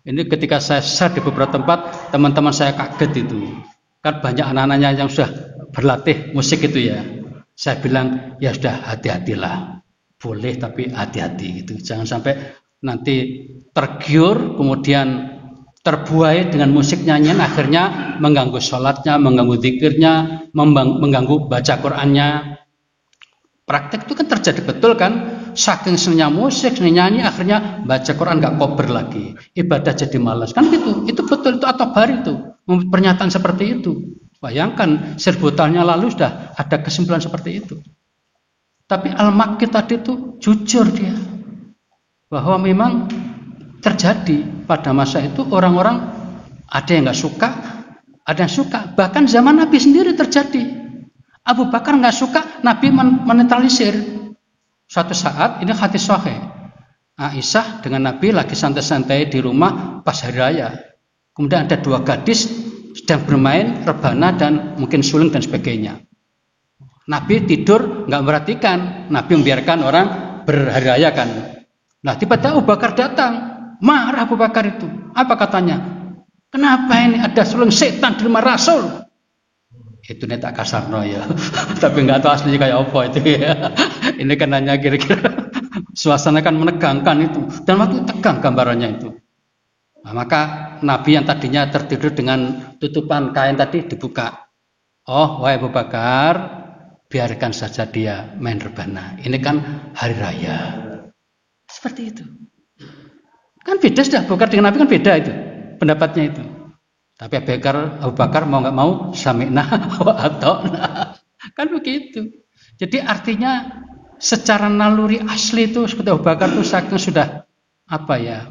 Ini ketika saya share di beberapa tempat, teman-teman saya kaget itu. Kan banyak anak-anaknya yang sudah berlatih musik itu ya. Saya bilang, ya sudah hati-hatilah. Boleh tapi hati-hati gitu. Jangan sampai nanti tergiur, kemudian terbuai dengan musik nyanyian, akhirnya mengganggu sholatnya, mengganggu zikirnya, mengganggu baca Qur'annya. Praktek itu kan terjadi betul kan? Saking senangnya musik, senangnya nyanyi, akhirnya baca Quran nggak kober lagi, ibadah jadi malas kan gitu. Itu betul, itu At-Tabari itu pernyataan seperti itu. Bayangkan 1000 tahunnya lalu sudah ada kesimpulan seperti itu. Tapi Al-Makki tadi itu jujur dia bahwa memang terjadi pada masa itu. Orang-orang ada yang nggak suka, ada yang suka. Bahkan zaman Nabi sendiri terjadi. Abu Bakar nggak suka, Nabi menetralisir. Suatu saat, ini hadis sahih, Aisyah dengan Nabi lagi santai-santai di rumah pas hari raya. Kemudian ada 2 gadis sedang bermain rebana dan mungkin suling dan sebagainya. Nabi tidur nggak memperhatikan, Nabi membiarkan orang berhari raya kan. Nah tiba-tiba Abu Bakar datang, marah Abu Bakar itu. Apa katanya? Kenapa ini ada suling setan di rumah Rasul? Itu nih tak kasarno ya, tapi nggak tahu aslinya kayak apa itu ya. Ini kan hanya kira-kira suasana kan menegangkan itu, dan waktu tegang gambarannya itu. Nah, maka Nabi yang tadinya tertidur dengan tutupan kain tadi dibuka. Oh, wahai Abu Bakar, biarkan saja dia main rebana. Ini kan hari raya. Seperti itu. Kan beda sudah, Abu Bakar dengan Nabi kan beda itu pendapatnya itu. Tapi Abu Bakar mau nggak mau sami'na wa ata'na. Kan begitu. Jadi artinya secara naluri asli itu seperti Abu Bakar itu saking sudah apa ya,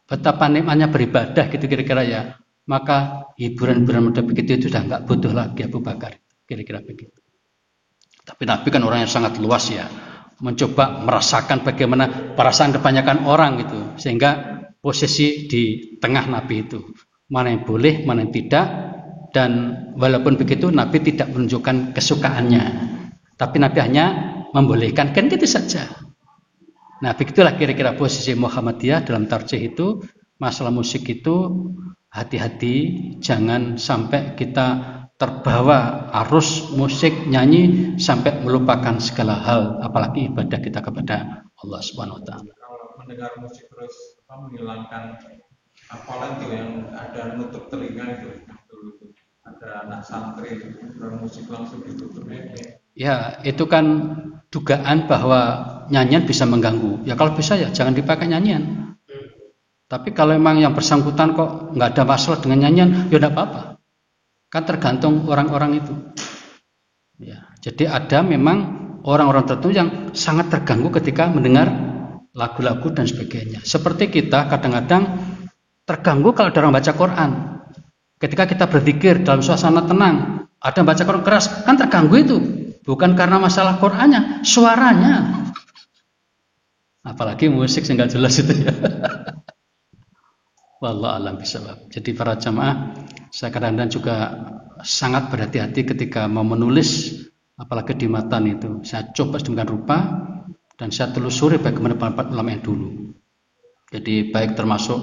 betapa nikmatnya beribadah gitu kira-kira ya. Maka hiburan-hiburan model begitu itu sudah nggak butuh lagi Abu Bakar, kira-kira begitu. Tapi Nabi kan orang yang sangat luas ya, mencoba merasakan bagaimana perasaan kebanyakan orang gitu, sehingga posisi di tengah Nabi itu, mana yang boleh, mana yang tidak. Dan walaupun begitu Nabi tidak menunjukkan kesukaannya, tapi Nabi hanya membolehkan, kan gitu saja. Nah begitulah kira-kira posisi Muhammadiyah dalam tarjih itu. Masalah musik itu hati-hati, jangan sampai kita terbawa arus musik nyanyi sampai melupakan segala hal, apalagi ibadah kita kepada Allah Subhanahu wa taala.
Kalau mendengar musik terus menghilangkan apalan itu yang ada nutup telinga itu, ada anak santri musik langsung ditutup
ya, itu kan dugaan bahwa nyanyian bisa mengganggu. Ya kalau bisa ya jangan dipakai nyanyian. Tapi kalau memang yang bersangkutan kok nggak ada masalah dengan nyanyian, ya tidak apa-apa. Kan tergantung orang-orang itu. Ya, jadi ada memang orang-orang tertentu yang sangat terganggu ketika mendengar lagu-lagu dan sebagainya. Seperti kita kadang-kadang terganggu kalau ada orang baca Quran. Ketika kita berzikir dalam suasana tenang, ada yang baca Quran keras, kan terganggu itu. Bukan karena masalah Qurannya, suaranya. Apalagi musik yang nggak jelas itu ya. Wallahu a'lam bishawab. Jadi para jamaah, saya kadang-kadang juga sangat berhati-hati ketika mau menulis, apalagi di matan itu. Saya coba sedemikian rupa dan saya telusuri bagaimana pendapat ulama yang dulu. Jadi baik termasuk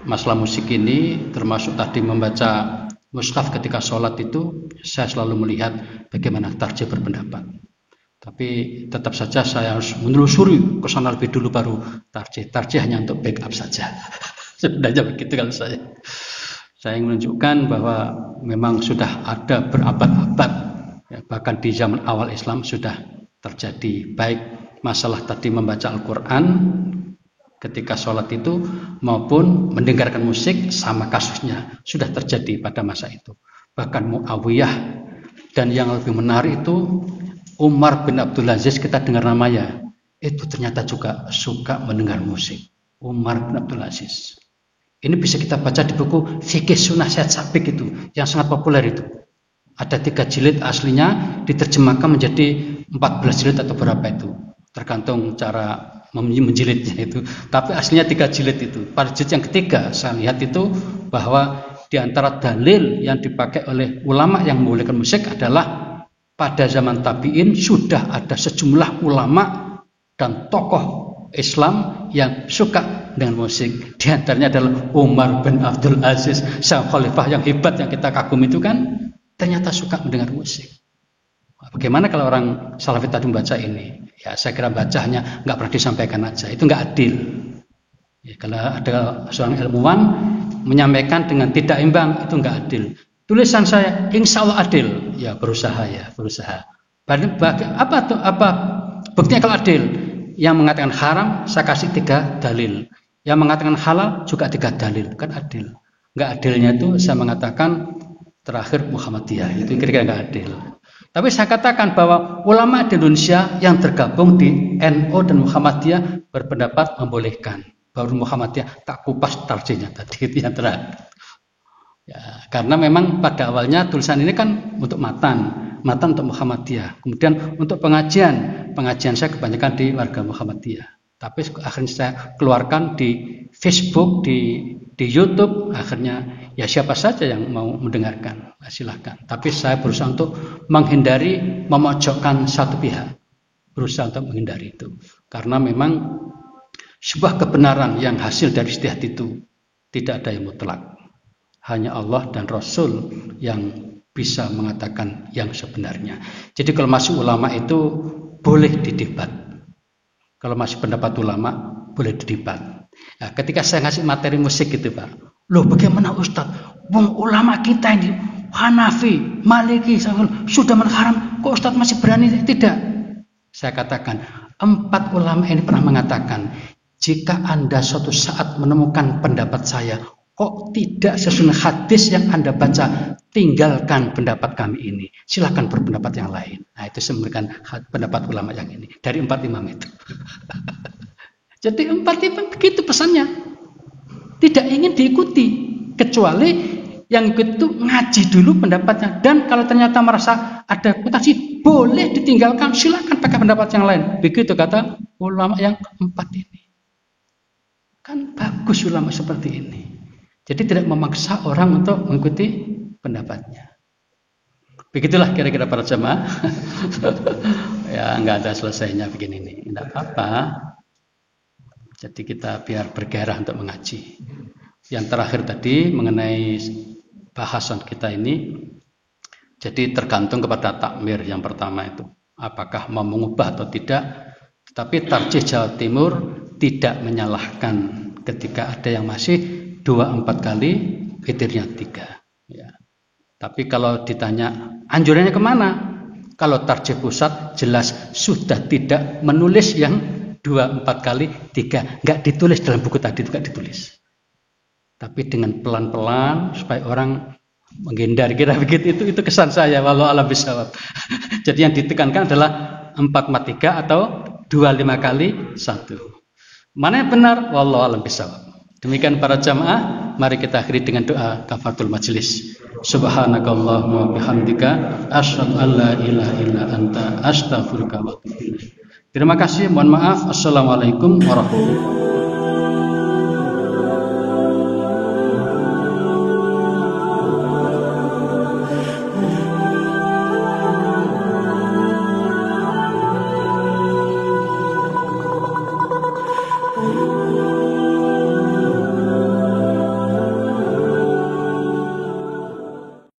masalah musik ini, termasuk tadi membaca mushaf ketika sholat itu, saya selalu melihat bagaimana tarjih berpendapat. Tapi tetap saja saya harus menelusuri ke sana lebih dulu baru tarjih. Tarjih hanya untuk backup saja. Sebenarnya begitu kalau saya ingin menunjukkan bahwa memang sudah ada berabad-abad, ya, bahkan di zaman awal Islam sudah terjadi baik masalah tadi membaca Al-Quran ketika sholat itu maupun mendengarkan musik, sama kasusnya sudah terjadi pada masa itu. Bahkan Muawiyah, dan yang lebih menarik itu Umar bin Abdul Aziz, kita dengar namanya, itu ternyata juga suka mendengar musik. Umar bin Abdul Aziz. Ini bisa kita baca di buku Fikih Sunnah Syed Sabik itu, yang sangat populer itu. Ada 3 jilid aslinya, diterjemahkan menjadi 14 jilid atau berapa itu. Tergantung cara menjilidnya itu. Tapi aslinya 3 jilid itu. Pada jilid yang ketiga, saya lihat itu bahwa di antara dalil yang dipakai oleh ulama yang membolehkan musik adalah pada zaman tabi'in sudah ada sejumlah ulama dan tokoh Islam yang suka dengan musik. Di antaranya adalah Umar bin Abdul Aziz, sang khalifah yang hebat yang kita kagum itu kan ternyata suka mendengar musik. Bagaimana kalau orang Salafi tadi membaca ini? Ya saya kira bacanya nggak pernah disampaikan aja, itu nggak adil. Ya, kalau ada seorang ilmuwan menyampaikan dengan tidak imbang, itu nggak adil. Tulisan saya insya Allah adil, ya berusaha. Apa buktinya kalau adil? Yang mengatakan haram saya kasih 3 dalil, yang mengatakan halal juga 3 dalil, kan adil. Nggak adilnya itu saya mengatakan terakhir Muhammadiyah, itu kira-kira nggak adil. Tapi saya katakan bahwa ulama di Indonesia yang tergabung di NU dan Muhammadiyah berpendapat membolehkan. baru Muhammadiyah tak kupas tarjinya tadi itu yang terakhir. Ya, karena memang pada awalnya tulisan ini kan untuk matan untuk Muhammadiyah. Kemudian untuk pengajian saya kebanyakan di warga Muhammadiyah. Tapi akhirnya saya keluarkan di Facebook, di YouTube. Akhirnya ya siapa saja yang mau mendengarkan, silahkan. Tapi saya berusaha untuk menghindari memojokkan satu pihak. Berusaha untuk menghindari itu. Karena memang sebuah kebenaran yang hasil dari ijtihad itu tidak ada yang mutlak. Hanya Allah dan Rasul yang bisa mengatakan yang sebenarnya. Jadi kalau masuk ulama itu boleh didebat. Kalau masih pendapat ulama boleh didebat. Nah, ketika saya ngasih materi musik gitu Pak, loh bagaimana Ustadz? Wong ulama kita ini Hanafi, Maliki sudah mengharam, kok Ustadz masih berani? Tidak. Saya katakan 4 ulama ini pernah mengatakan, jika Anda suatu saat menemukan pendapat saya kok tidak sesuai hadis yang Anda baca, tinggalkan pendapat kami ini. Silakan berpendapat yang lain. Nah, itu sebenarnya pendapat ulama yang ini dari 4 imam itu. Jadi 4 imam begitu pesannya. Tidak ingin diikuti, kecuali yang itu ngaji dulu pendapatnya. Dan kalau ternyata merasa ada mutasi, boleh ditinggalkan. Silakan pakai pendapat yang lain. Begitu kata ulama yang 4 ini. Kan bagus ulama seperti ini. Jadi tidak memaksa orang untuk mengikuti pendapatnya. Begitulah kira-kira para jemaah. Ya nggak ada selesainya begini nih, tidak apa-apa. Jadi kita biar bergairah untuk mengaji. Yang terakhir tadi mengenai bahasan kita ini, jadi tergantung kepada takmir yang pertama itu, apakah mau mengubah atau tidak. Tapi Tarjih Jawa Timur tidak menyalahkan ketika ada yang masih 2-4 kali, witirnya 3. Ya. Tapi kalau ditanya anjurannya kemana? Kalau Tarjih Pusat jelas sudah tidak menulis yang 2-4 kali 3, nggak ditulis dalam buku tadi, nggak ditulis. Tapi dengan pelan-pelan supaya orang menghindari, kira begitu, itu kesan saya. Wallahu a'lam bishawab. Jadi yang ditekankan adalah 4-4-3 atau 2-5 kali 1. Mana yang benar? Wallahu a'lam bishawab. Demikian para jamaah, mari kita akhiri dengan doa kafaratul majelis. Subhanakallahumma wa bihamdika asyhadu an la ilaha illa anta astaghfiruka wa atubu ilaik. Terima kasih, mohon maaf. Assalamualaikum warahmatullahi wabarakatuh.